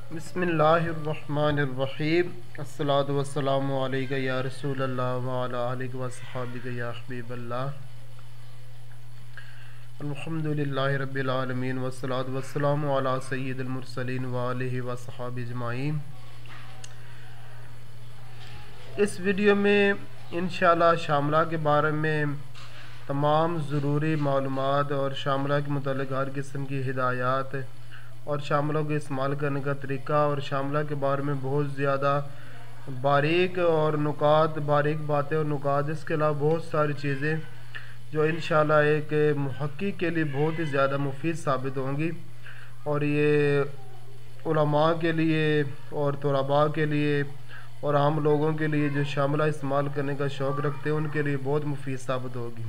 बिस्मिल्लाहिर्रहमानिर्रहीम। अस्सलातु वस्सलामु अलैका या रसूलल्लाह व अला आलिका व अस्हाबिका या हबीबल्लाह। अल्हम्दुलिल्लाहि रब्बिल आलमीन वस्सलातु वस्सलामु अला सय्यिदिल मुरसलीन व आलिहि व अस्हाबि अजमाइन। इस वीडियो में इंशाअल्लाह शामला के बारे में तमाम ज़रूरी मालूमात और शामला के मुतालिक हर किस्म की हिदायत और शामलों के इस्तेमाल करने का तरीका और शामला के बारे में बहुत ज़्यादा बारीक बातें और नुकात, इसके अलावा बहुत सारी चीज़ें जो इंशाअल्लाह एक मुहक्किक के लिए बहुत ही ज़्यादा मुफीद साबित होंगी और ये उलमा के लिए और तलबा के लिए और आम लोगों के लिए जो शामला इस्तेमाल करने का शौक़ रखते हैं उनके लिए बहुत मुफीद साबित होगी।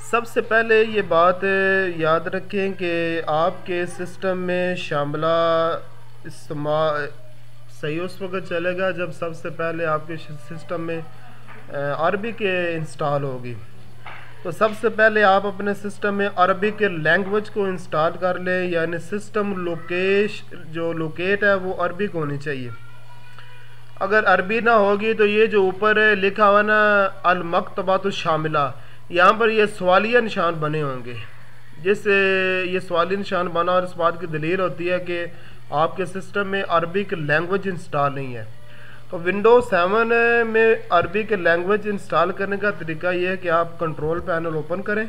सबसे पहले ये बात याद रखें कि आपके सिस्टम में शामला इस्तेमाल सही उस वक्त चलेगा जब सबसे पहले आपके सिस्टम में अरबिक इंस्टॉल होगी। तो सबसे पहले आप अपने सिस्टम में अरबिक लैंग्वेज को इंस्टॉल कर लें, यानी सिस्टम लोकेट है वो अरबिक होनी चाहिए। अगर अरबी ना होगी तो ये जो ऊपर लिखा हुआ ना अल मकतबातु शामिला, यहाँ पर ये सवालिया निशान बने होंगे। जिससे ये सवालिया निशान बना और इस बात की दलील होती है कि आपके सिस्टम में अरबिक लैंग्वेज इंस्टॉल नहीं है। तो विंडोज 7 में अरबिक लैंग्वेज इंस्टॉल करने का तरीका ये है कि आप कंट्रोल पैनल ओपन करें।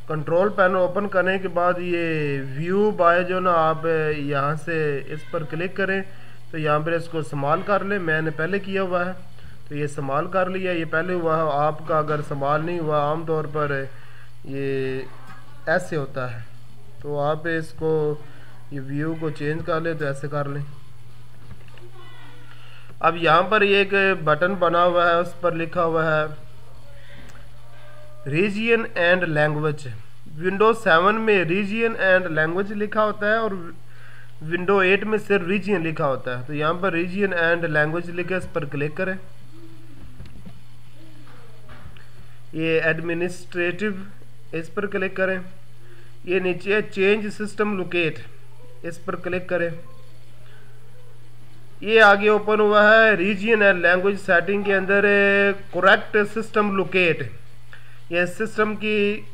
कंट्रोल पैनल ओपन करने के बाद ये व्यू बाय जो ना आप यहाँ से इस पर क्लिक करें तो यहाँ पर इसको इस्तेमाल कर लें। मैंने पहले किया हुआ है तो ये इस्तेमाल कर लिया, ये पहले हुआ है। आपका अगर इस्तेमाल नहीं हुआ, आम तौर पर ये ऐसे होता है, तो आप इसको ये व्यू को चेंज कर लें तो ऐसे कर लें। अब यहाँ पर ये एक बटन बना हुआ है, उस पर लिखा हुआ है रीजियन एंड लैंग्वेज। विंडोज 7 में रीजियन एंड लैंग्वेज लिखा होता है और विंडो 8 में सिर्फ रीजियन लिखा होता है। तो यहाँ पर रीजियन एंड लैंग्वेज लिखा, इस पर क्लिक करें। ये एडमिनिस्ट्रेटिव, इस पर क्लिक करें। ये नीचे चेंज सिस्टम लोकेट, इस पर क्लिक करें। ये आगे ओपन हुआ है रीजियन एंड लैंग्वेज सेटिंग के अंदर करेक्ट सिस्टम लोकेट। ये सिस्टम की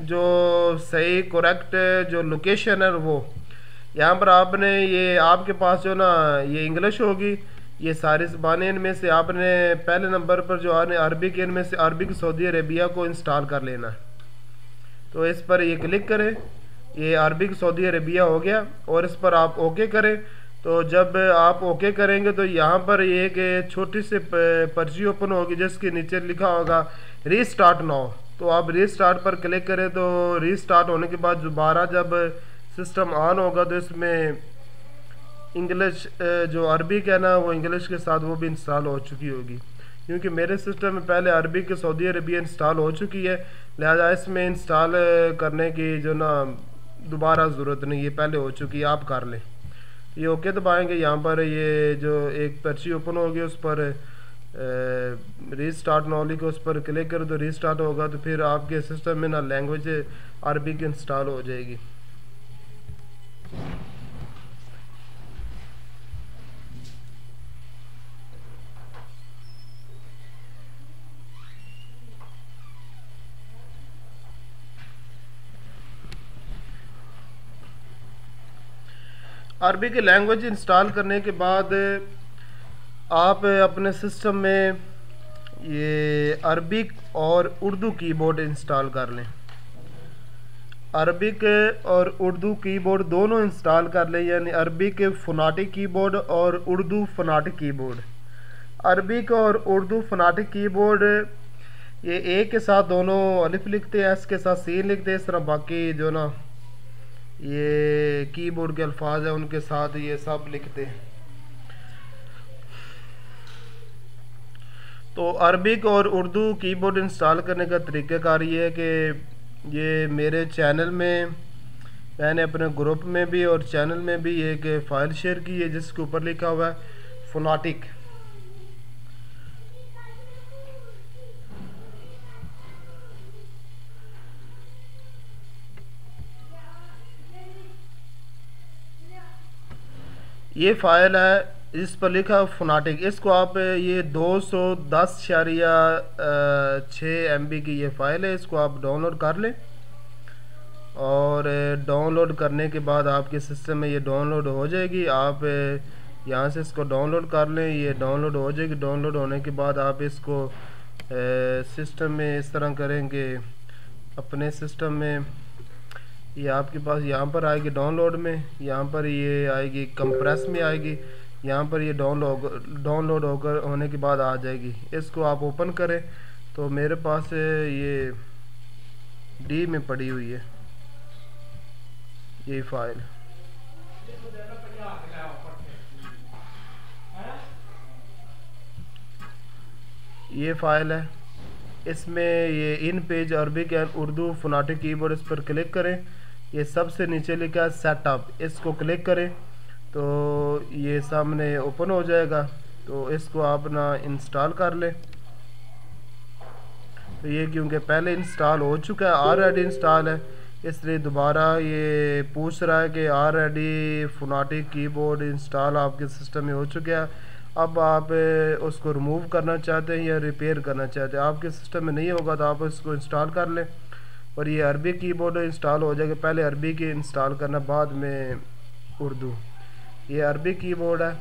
जो सही करेक्ट जो लोकेशन है वो यहाँ पर आपने ये आपके पास जो ना ये इंग्लिश होगी, ये सारी ज़बानें, इनमें से आपने पहले नंबर पर जो आने अरबिक, इनमें से अरबिक सऊदी अरेबिया को इंस्टॉल कर लेना है। तो इस पर ये क्लिक करें, ये अरबिक सऊदी अरेबिया हो गया और इस पर आप ओके करें। तो जब आप ओके करेंगे तो यहाँ पर एक छोटी सी पर्ची ओपन होगी जिसके नीचे लिखा होगा रीस्टार्ट नाउ। तो आप रीस्टार्ट पर क्लिक करें तो रीस्टार्ट होने के बाद दोबारा जब सिस्टम ऑन होगा तो इसमें इंग्लिश जो अरबिक है ना वो इंग्लिश के साथ वो भी इंस्टॉल हो चुकी होगी। क्योंकि मेरे सिस्टम में पहले अरबिक के सऊदी अरबिया इंस्टॉल हो चुकी है, लिहाजा इसमें इंस्टॉल करने की जो ना दोबारा ज़रूरत नहीं, ये पहले हो चुकी है, आप कर लें। ये ओके दबाएंगे, यहाँ पर ये जो एक पर्ची ओपन होगी उस पर रीस्टार्ट नॉली को उस पर क्लिक करो तो रीस्टार्ट होगा। तो फिर आपके सिस्टम में ना लैंग्वेज अरबिक इंस्टॉल हो जाएगी। अरबी की लैंग्वेज इंस्टॉल करने के बाद आप अपने सिस्टम में ये अरबिक और उर्दू कीबोर्ड इंस्टॉल कर लें। अरबिक और उर्दू कीबोर्ड दोनों इंस्टॉल कर लें, यानी अरबिक फोनाटिक कीबोर्ड और उर्दू फोनाटिक कीबोर्ड। अरबिक और उर्दू फोनाटिक कीबोर्ड ये ए के साथ दोनों अलिफ लिखते हैं, एस के साथ सी लिखते हैं। इस तरह बाकी जो ना ये कीबोर्ड के अल्फाज है उनके साथ ये सब लिखते हैं। तो अरबिक और उर्दू कीबोर्ड इंस्टॉल करने का तरीक़ाकार ये है कि ये मेरे चैनल में मैंने अपने ग्रुप में भी और चैनल में भी एक फ़ाइल शेयर की है जिसके ऊपर लिखा हुआ है फोनाटिक। ये फ़ाइल है, इस पर लिखा फोनाटिक। इसको आप ये 210.6 MB की ये फ़ाइल है, इसको आप डाउनलोड कर लें। और डाउनलोड करने के बाद आपके सिस्टम में ये डाउनलोड हो जाएगी। आप यहाँ से इसको डाउनलोड कर लें, ये डाउनलोड हो जाएगी। डाउनलोड होने के बाद आप इसको सिस्टम में इस तरह करेंगे, अपने सिस्टम में ये आपके पास यहाँ पर आएगी डाउनलोड में, यहाँ पर ये आएगी कंप्रेस में आएगी, यहाँ पर ये डाउनलोड होकर होने के बाद आ जाएगी। इसको आप ओपन करें तो मेरे पास ये डी में पड़ी हुई है ये फाइल। ये फाइल है, इसमें ये InPage Arabic and Urdu phonetic keyboard, इस पर क्लिक करें। ये सबसे नीचे लिखा है सेटअप, इसको क्लिक करें तो ये सामने ओपन हो जाएगा। तो इसको आप ना इंस्टॉल कर लें। तो ये क्योंकि पहले इंस्टॉल हो चुका है, ऑलरेडी इंस्टॉल है, इसलिए दोबारा ये पूछ रहा है कि ऑलरेडी फोनाटिक कीबोर्ड इंस्टॉल आपके सिस्टम में हो चुका है। अब आप उसको रिमूव करना चाहते हैं या रिपेयर करना चाहते हैं, आपके सिस्टम में नहीं होगा तो आप इसको इंस्टॉल कर लें और ये अरबी कीबोर्ड इंस्टॉल हो जाएगा। पहले अरबी की इंस्टॉल करना, बाद में उर्दू। ये अरबी कीबोर्ड है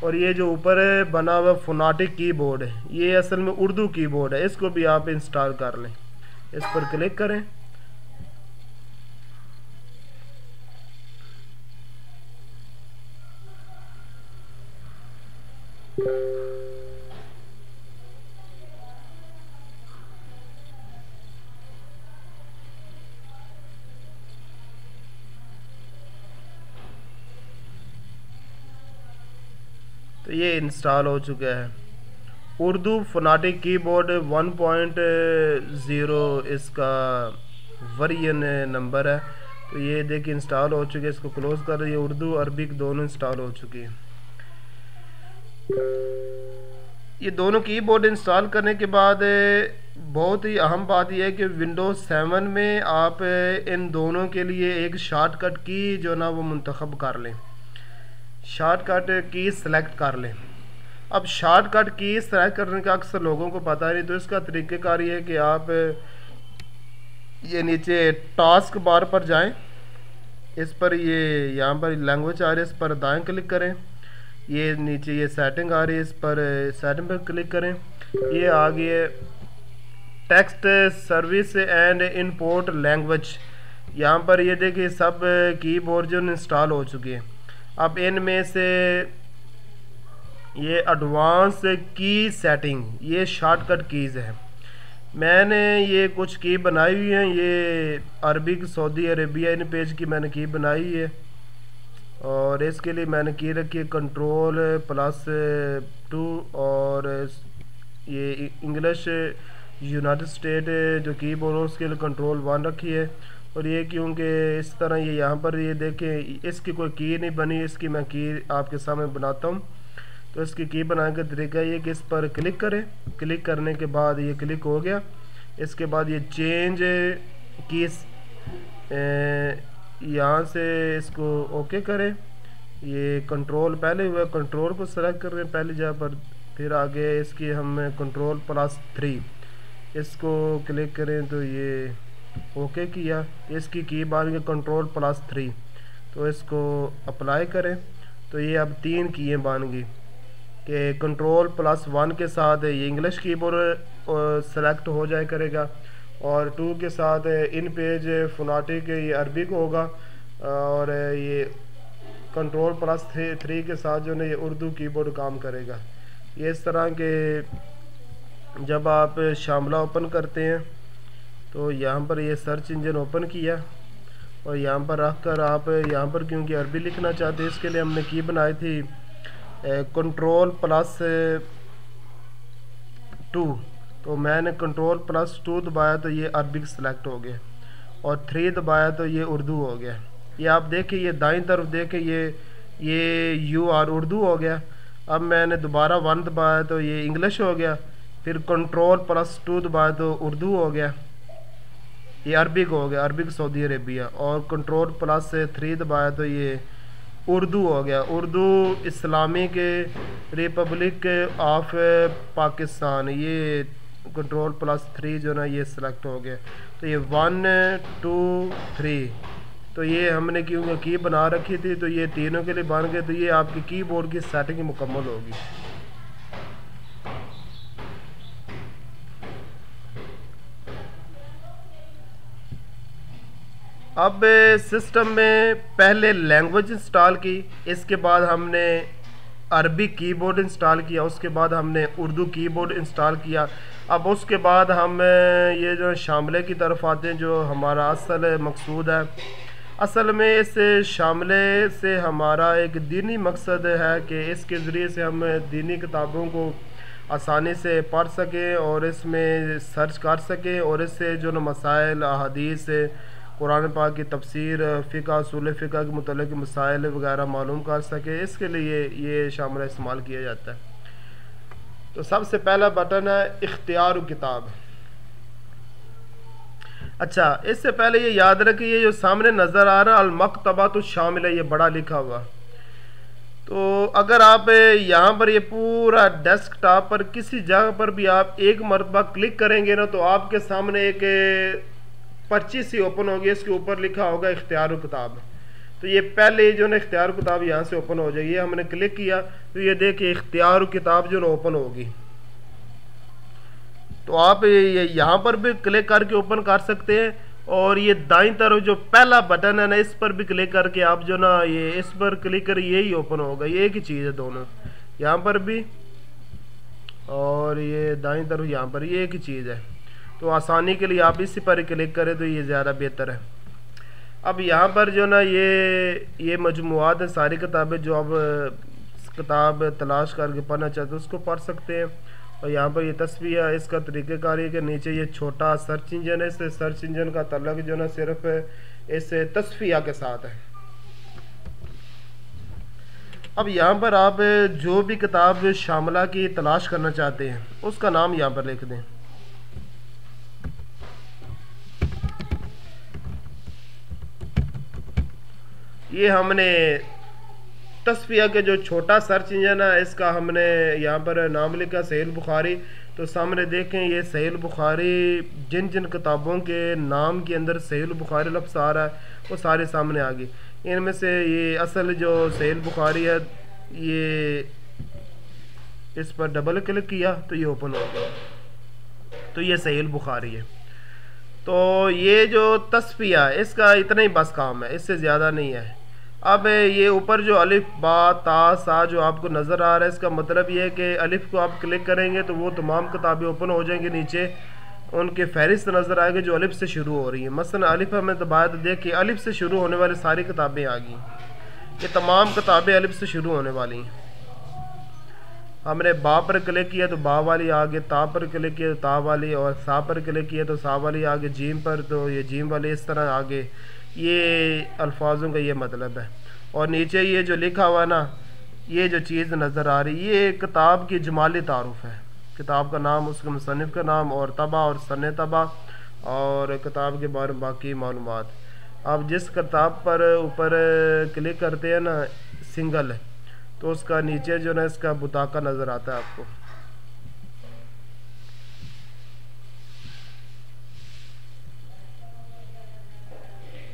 और ये जो ऊपर बना हुआ फोनाटिक कीबोर्ड है ये असल में उर्दू कीबोर्ड है, इसको भी आप इंस्टॉल कर लें। इस पर क्लिक करें। तो ये इंस्टॉल हो चुका है। उर्दू फोनाटिक कीबोर्ड 1.0 इसका वर्जन नंबर है। तो ये देखिए इंस्टॉल हो चुके, इसको क्लोज कर रही है। उर्दू अरबिक दोनों इंस्टॉल हो चुकी है। ये दोनों कीबोर्ड इंस्टॉल करने के बाद बहुत ही अहम बात यह है कि विंडोज़ 7 में आप इन दोनों के लिए एक शॉर्टकट की जो ना वो मुंतखब कर लें, शॉर्टकट की सेलेक्ट कर लें। अब शॉर्टकट की सेलेक्ट करने का अक्सर लोगों को पता नहीं, तो इसका तरीक़ेकार ये है कि आप ये नीचे टास्क बार पर जाएं, इस पर ये यहाँ पर लैंग्वेज आ रही है, इस पर दाएं क्लिक करें। ये नीचे ये सेटिंग आ रही है, इस पर सेटिंग पर क्लिक करें। ये आ गई है text service and import language. यहाँ पर ये देखिए सब कीबोर्ड जो इंस्टॉल हो चुके हैं। अब इनमें से ये एडवांस की सेटिंग, ये शॉर्टकट कीज़ है। मैंने ये कुछ की बनाई हुई हैं, ये अरबिक सऊदी अरेबिया इन पेज की मैंने की बनाई है और इसके लिए मैंने की रखी है Ctrl+2 और ये इंग्लिश यूनाइटेड स्टेट जो कीबोर्ड है उसके लिए Ctrl+1 रखी है। और ये क्योंकि इस तरह ये यहाँ पर ये देखें इसकी कोई की नहीं बनी, इसकी मैं की आपके सामने बनाता हूँ। तो इसकी की बनाने का तरीका ये कि इस पर क्लिक करें, क्लिक करने के बाद ये क्लिक हो गया। इसके बाद ये चेंज की यहाँ से इसको ओके करें। ये कंट्रोल पहले हुआ, कंट्रोल को सेलेक्ट कर रहे हैं पहले जगह पर, फिर आगे इसकी हम Ctrl+3 इसको क्लिक करें तो ये ओके किया। इसकी की बन गई Ctrl+3, तो इसको अप्लाई करें तो ये अब 3 कीएँ बन गई कि Ctrl+1 के साथ ये इंग्लिश कीबोर्ड सेलेक्ट हो जाए करेगा और 2 के साथ इन पेज फोनाटिक ये अरबिक होगा और ये Ctrl+3 के साथ जो है ये उर्दू कीबोर्ड काम करेगा। ये इस तरह के जब आप शामला ओपन करते हैं तो यहाँ पर ये सर्च इंजन ओपन किया और यहाँ पर रख कर आप यहाँ पर क्योंकि अरबी लिखना चाहते हैं इसके लिए हमने की बनाई थी Ctrl+2। तो मैंने Ctrl+2 दबाया तो ये अरबिक सेलेक्ट हो गया और 3 दबाया तो ये उर्दू हो गया। ये आप देखें, ये दाईं तरफ देखें ये UR उर्दू हो गया। अब मैंने दोबारा 1 दबाया तो ये इंग्लिश हो गया, फिर Ctrl+2 दबाया तो उर्दू हो गया, ये अरबिक हो गया, अरबिक सऊदी अरेबिया। और Ctrl+3 दबाया तो ये उर्दू हो गया, Urdu Islamic Republic of Pakistan, ये कंट्रोल+3 जो ना ये सिलेक्ट हो गया। तो ये 1 2 3, तो ये हमने क्योंकि की बना रखी थी तो ये तीनों के लिए बन गए। तो ये आपकी कीबोर्ड की सेटिंग मुकम्मल होगी। अब सिस्टम में पहले लैंग्वेज इंस्टॉल की, इसके बाद हमने अरबी कीबोर्ड इंस्टॉल किया, उसके बाद हमने उर्दू कीबोर्ड इंस्टॉल किया। अब उसके बाद हम ये जो शामिले की तरफ आते हैं, जो हमारा असल मकसूद है। असल में इस शामिले से हमारा एक दीनी मकसद है कि इसके ज़रिए से हम दीनी किताबों को आसानी से पढ़ सकें और इसमें सर्च कर सकें, और इससे जो न मसाइल, अहादीस, कुरान पाक की तफसीर, फ़िक़्ह, उसूल फ़िक़्ह के मुतल्लिक़ मसाइल वगैरह मालूम कर सके, इसके लिए ये शामिल इस्तेमाल किया जाता है। तो सबसे पहला बटन है इख्तियार किताब। अच्छा, इससे पहले ये याद रखिए, ये जो सामने नज़र आ रहा है अल-मकतबा तो शामिल है, ये बड़ा लिखा हुआ। तो अगर आप यहाँ पर ये पूरा डेस्कटॉप पर किसी जगह पर भी आप एक मरतबा क्लिक करेंगे ना, तो आपके सामने एक पर्ची सी ओपन होगी, इसके ऊपर लिखा होगा इख्तियार किताब। तो ये पहले जो ना इख्तियार किताब यहाँ से ओपन हो जाएगी। हमने क्लिक किया तो ये देखिए इख्तियार किताब जो ना ओपन होगी। तो आप ये यहाँ पर भी क्लिक करके ओपन कर सकते हैं, और ये दाईं तरफ जो पहला बटन है ना, इस पर भी क्लिक करके आप जो ना ये इस पर क्लिक कर, ये ही ओपन होगा। ये एक ही चीज़ है दोनों, यहाँ पर भी और ये दाईं तरफ यहाँ पर, ये एक ही चीज़ है। तो आसानी के लिए आप इसी पर क्लिक करें तो ये ज़्यादा बेहतर है। अब यहाँ पर जो ना ये मजमुआत है, सारी किताबें जो आप किताब तलाश करके पढ़ना चाहते हो उसको पढ़ सकते हैं। और यहाँ पर ये तस्वीर है, इसका तरीक़ेकार है कि नीचे ये छोटा सर्च इंजन है, इस सर्च इंजन का तल्लुक़ जो ना सिर्फ इस तस्वीर के साथ है। अब यहाँ पर आप जो भी किताब शामिला की तलाश करना चाहते हैं उसका नाम यहाँ पर लिख दें। ये हमने तस्फिया के जो छोटा सर्च इंजन है, इसका हमने यहाँ पर नाम लिखा सहीह बुखारी। तो सामने देखें ये सहीह बुखारी, जिन जिन किताबों के नाम के अंदर सहीह बुखारी लफ्ज़ आ रहा है वो सारे सामने आ गई। इनमें से ये असल जो सहीह बुखारी है, ये इस पर डबल क्लिक किया तो ये ओपन हो गया। तो ये सहीह बुखारी है। तो ये जो तस्फिया है इसका इतना ही बस काम है, इससे ज़्यादा नहीं है। अब ये ऊपर जो अलिफ बा ता सा जो आपको नज़र आ रहा है, इसका मतलब ये है कि अलिफ को आप क्लिक करेंगे तो वो तमाम किताबें ओपन हो जाएंगी। नीचे उनके फहरिस्त नज़र आएगी जो अलिफ से शुरू हो रही है। मसलन अलिफ हमें दबाया तो देखिए अलिफ से शुरू होने वाली सारी किताबें आ गई। ये तमाम किताबें अलिफ से शुरू होने वाली हैं। हमने बा पर क्लिक किया तो बा वाली आ गई, ता पर क्लिक किया तो ता वाली, और सा पर क्लिक किया तो सा वाली आ गई, जीम पर तो ये जीम वाली, इस तरह आगे। ये अल्फाजों का ये मतलब है। और नीचे ये जो लिखा हुआ ना, ये जो चीज़ नज़र आ रही, ये किताब की जमाली तारुफ है। किताब का नाम, उसके मुसन्निफ़ का नाम और तबा और सन तबा, और किताब के बारे में बाकी मालूमात। आप जिस किताब पर ऊपर क्लिक करते हैं ना सिंगल, तो उसका नीचे जो ना इसका बुताका नज़र आता है आपको।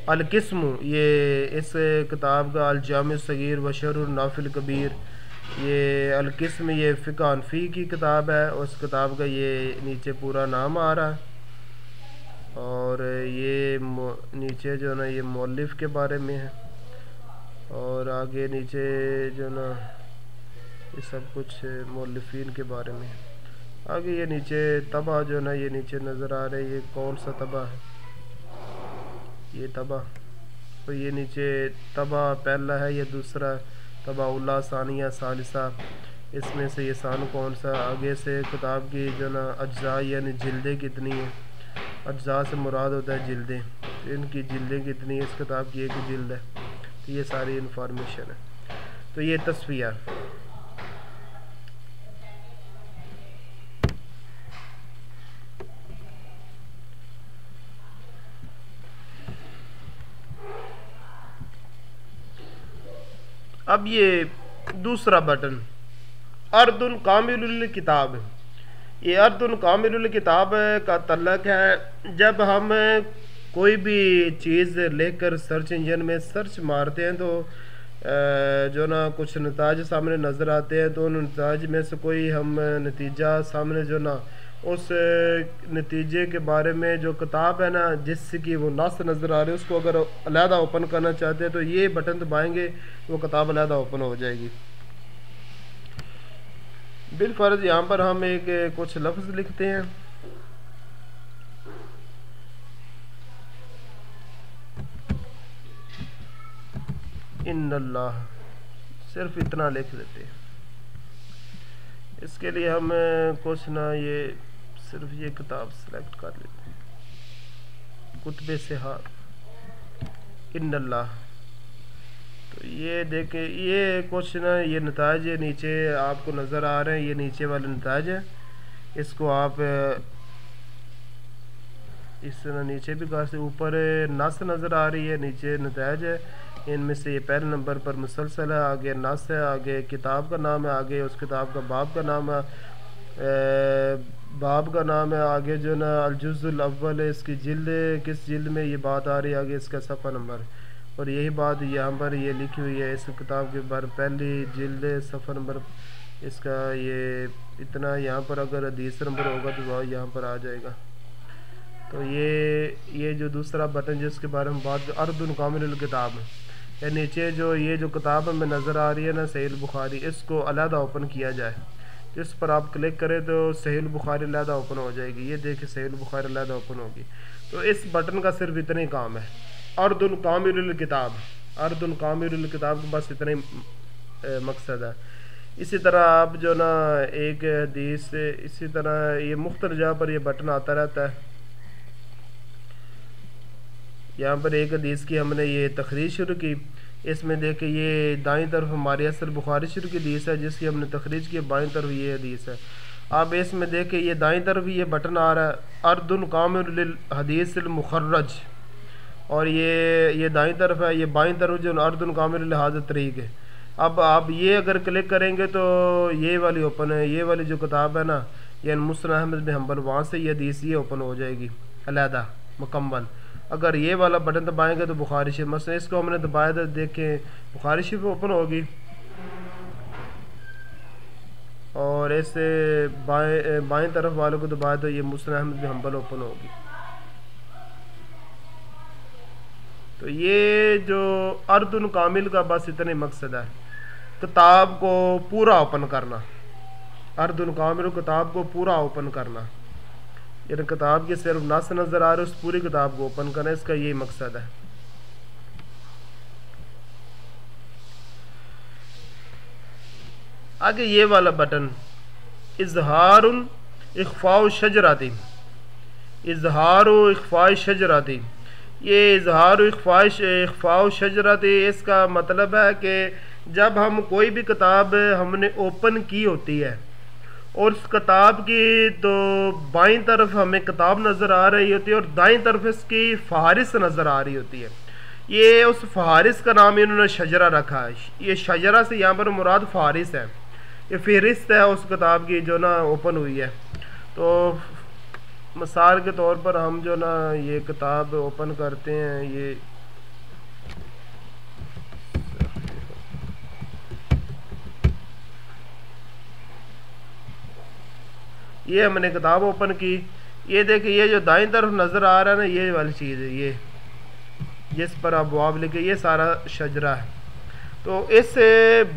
अल-किस्म, ये इस किताब का अल-जाम सगीर व शरह नाफिल कबीर, ये अल-किस्म ये फ़िक़्ह हनफ़ी की किताब है। उस किताब का ये नीचे पूरा नाम आ रहा है। और ये नीचे जो ना ये मौलिफ़ के बारे में है, और आगे नीचे जो ना ये सब कुछ मौलिफ़ीन के बारे में है। आगे ये नीचे तबा जो ना ये नीचे नज़र आ रहा है, ये कौन सा तबा है, ये तबा। तो ये नीचे तबा पहला है, ये दूसरा तबा उला सानिया सालिसा, इसमें से ये सान कौन सा। आगे से किताब की जो ना अज्जा यानी जिल्दें कितनी हैं, अज्जा से मुराद होता है जिल्दें, तो इनकी जिल्दें कितनी है, इस किताब की एक जिल्द है। तो ये सारी इन्फॉर्मेशन है। तो ये तस्वीर अब ये दूसरा बटन अर्दुन कामिलुल किताब, ये अर्दुन कामिलुल किताब का तल्लक है जब हम कोई भी चीज़ लेकर सर्च इंजन में सर्च मारते हैं तो जो ना कुछ नताज सामने नज़र आते हैं, तो उन नताज में से कोई हम नतीजा सामने जो ना उस नतीजे के बारे में जो किताब है ना जिसकी वो नस नज़र आ रही है उसको अगर अलहदा ओपन करना चाहते हैं तो ये बटन दबाएंगे वो किताब अलहदा ओपन हो जाएगी। बिलफर्ज यहाँ पर हम एक कुछ लफ्ज़ लिखते हैं, इन्नल्लाह, सिर्फ इतना लिख देते हैं। इसके लिए हम कुछ ना ये सिर्फ ये किताब सेलेक्ट कर लेते हैं, कुतबे सिहार इन्नल्लाह। तो ये देखें ये कुछ ना ये नताज नीचे आपको नज़र आ रहे हैं, ये नीचे वाले नताज है, इसको आप इस तरह नीचे भी कर सकते। ऊपर नस नज़र आ रही है, नीचे नताज है, इनमें से ये पहले नंबर पर मुसलसल है, आगे नस है, आगे किताब का नाम है, आगे उस किताब का बाब का नाम है, बाब का नाम है, आगे जो ना अलजुज़ुल अव्वल है, इसकी जिल्द किस जिल्द में ये बात आ रही है, आगे इसका सफ़ा नंबर, और यही बात यहाँ पर ये लिखी हुई है इस किताब के बारे पहली जिल्द सफ़ा नंबर इसका ये इतना। यहाँ पर अगर हदीस नंबर होगा तो वह यहाँ पर आ जाएगा। तो ये जो दूसरा बटन जिसके बारे में बात अर्दुन कामिलुल किताब या नीचे जो ये जो किताब हमें नज़र आ रही है ना सहीह बुखारी, इसको अलहदा ओपन किया जाए, इस पर आप क्लिक करें तो सहीह बुखारी अलहदा ओपन हो जाएगी। ये देखिए सहीह बुखारी अलहदा ओपन होगी। तो इस बटन का सिर्फ इतना ही काम है, अर्दुन कामिलुल किताब, अर्दुन कामिलुल किताब का बस इतना ही मकसद है। इसी तरह आप जो ना एक हदीस इसी तरह ये मुख्तलिफ जगह पर ये बटन आता रहता है। यहाँ पर एक हदीस की हमने ये तखरीज शुरू की, इसमें देखे ये दाईं तरफ हमारी असल बुखारी शुरू की हदीस है जिसकी हमने तखरीज की, बाईं तरफ ये हदीस है। आप इसमें देखे ये दाईं तरफ ये बटन आ रहा है अर्दुन कामिलुल हदीस मुखर्रज, और ये दाईं तरफ है, ये बाईं तरफ जो अर्दुन कामिलुल हाज़ा तरीक़ है। अब आप ये अगर क्लिक करेंगे तो ये वाली ओपन है, ये वाली जो किताब है ना ये मुस्नद अहमद बिन हंबल, वहाँ से ये हदीस ये ओपन हो जाएगी अलहदा मुकम्मल। अगर ये वाला बटन दबाएंगे तो बुखारी शरीफ, मसलन इसको हमने दबाया तो देखें बुखारी शरीफ ओपन होगी, और ऐसे बाएं तरफ वालों को दबाया तो ये मुस्नद अहमद बिन हंबल ओपन होगी। तो ये जो अर्दुन कामिल का बस इतने मकसद है, किताब को पूरा ओपन करना, अर्दुन कामिल किताब को पूरा ओपन करना, यानी किताब की सिर्फ नस नज़र आ रही है उस पूरी किताब को ओपन करना, इसका यही मकसद है। आगे ये वाला बटन इज़हारुन इख्फ़ाउ शजराती, इज़हारु इख्फ़ाउ शजराती, ये इज़हारु इख्फ़ाउ शजराती इसका मतलब है कि जब हम कोई भी किताब हमने ओपन की होती है और उस किताब की तो बाईं तरफ हमें किताब नज़र आ रही होती है और दाईं तरफ इसकी फ़हारिस नज़र आ रही होती है, ये उस फ़हारिस का नाम इन्होंने शजरा रखा है। ये शजरा से यहाँ पर मुराद फ़हारिस है, ये फ़हरिस्त है उस किताब की जो ना ओपन हुई है। तो मिसाल के तौर पर हम जो ना ये किताब ओपन करते हैं, ये हमने किताब ओपन की, ये देखिए ये जो दाईं तरफ नज़र आ रहा है ना ये वाली चीज़ है, ये जिस पर अबवाब लिखे ये सारा शजरा है। तो इस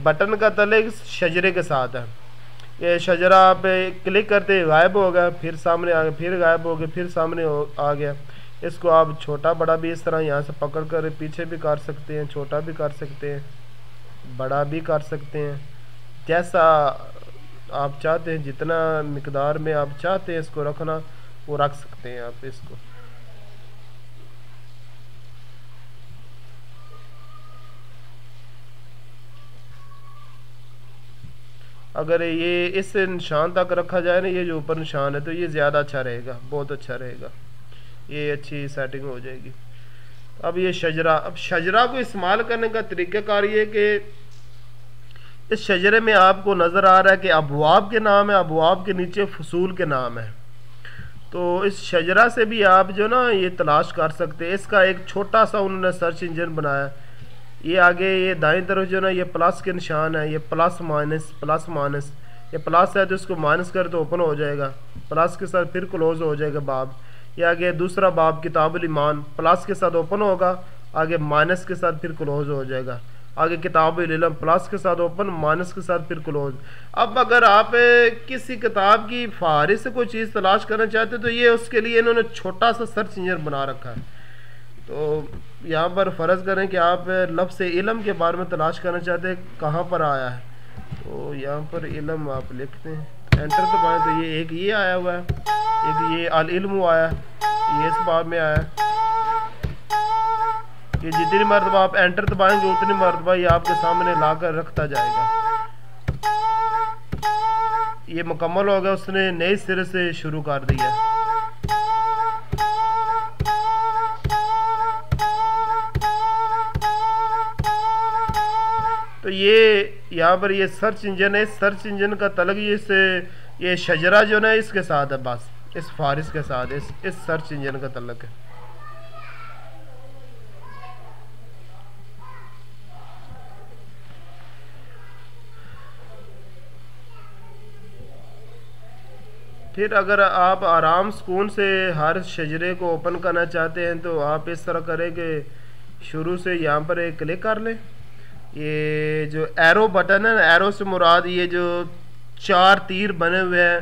बटन का तल्लुक इस शजरे के साथ है। ये शजरा आप क्लिक करते गायब हो गया, फिर सामने आ गया, फिर गायब हो गया, फिर सामने आ गया। इसको आप छोटा बड़ा भी इस तरह यहाँ से पकड़ कर पीछे भी कर सकते हैं, छोटा भी कर सकते हैं, बड़ा भी कर सकते हैं, जैसा आप चाहते हैं, जितना मिकदार में आप चाहते हैं इसको रखना वो रख सकते हैं आप इसको। अगर ये इस निशान तक रखा जाए ना, ये जो ऊपर निशान है, तो ये ज़्यादा अच्छा रहेगा, बहुत अच्छा रहेगा, ये अच्छी सेटिंग हो जाएगी। अब ये शजरा, अब शजरा को इस्तेमाल करने का तरीक़ाकार ये कि इस शजरे में आपको नज़र आ रहा है कि अबवाब के नाम है, अबवाब के नीचे फसूल के नाम है। तो इस शजरा से भी आप जो ना ये तलाश कर सकते हैं। इसका एक छोटा सा उन्होंने सर्च इंजन बनाया। ये आगे ये दाईं तरफ जो ना ये प्लस के निशान है, ये प्लस माइनस प्लस माइनस, ये प्लस है तो इसको माइनस कर तो ओपन हो जाएगा, प्लस के साथ फिर क्लोज हो जाएगा बाब। ये आगे दूसरा बाब किताबुल ईमान प्लस के साथ ओपन होगा, आगे माइनस के साथ फिर क्लोज हो जाएगा। आगे किताबुल इल्म प्लस के साथ ओपन, माइनस के साथ फिर क्लोज। अब अगर आप किसी किताब की फारिस से कोई चीज़ तलाश करना चाहते तो ये उसके लिए इन्होंने छोटा सा सर्च इंजन बना रखा है। तो यहाँ पर फ़र्ज़ करें कि आप लफ्ज़ इल्म के बारे में तलाश करना चाहते हैं कहाँ पर आया है, तो यहाँ पर इल्म आप लिखते हैं, एंटर दबाएं तो ये एक ये आया हुआ है, एक ये अल इल्म आया है, ये इस बाब में आया है। ये जितनी मरतबा आप एंटर दबाएंगे उतनी मरतबा ये आपके सामने ला कर रखता जाएगा। ये मुकम्मल हो गया, उसने नए सिरे से शुरू कर दिया। तो ये यहाँ पर ये सर्च इंजन है, सर्च इंजन का तलक ये शजरा जो ना इसके साथ है, बस इस फारिस के साथ इस सर्च इंजन का तलक है। फिर अगर आप आराम सुकून से हर शजरे को ओपन करना चाहते हैं तो आप इस तरह करें कि शुरू से यहाँ पर एक क्लिक कर लें। ये जो एरो बटन है ना, एरो से मुराद ये जो 4 तीर बने हुए हैं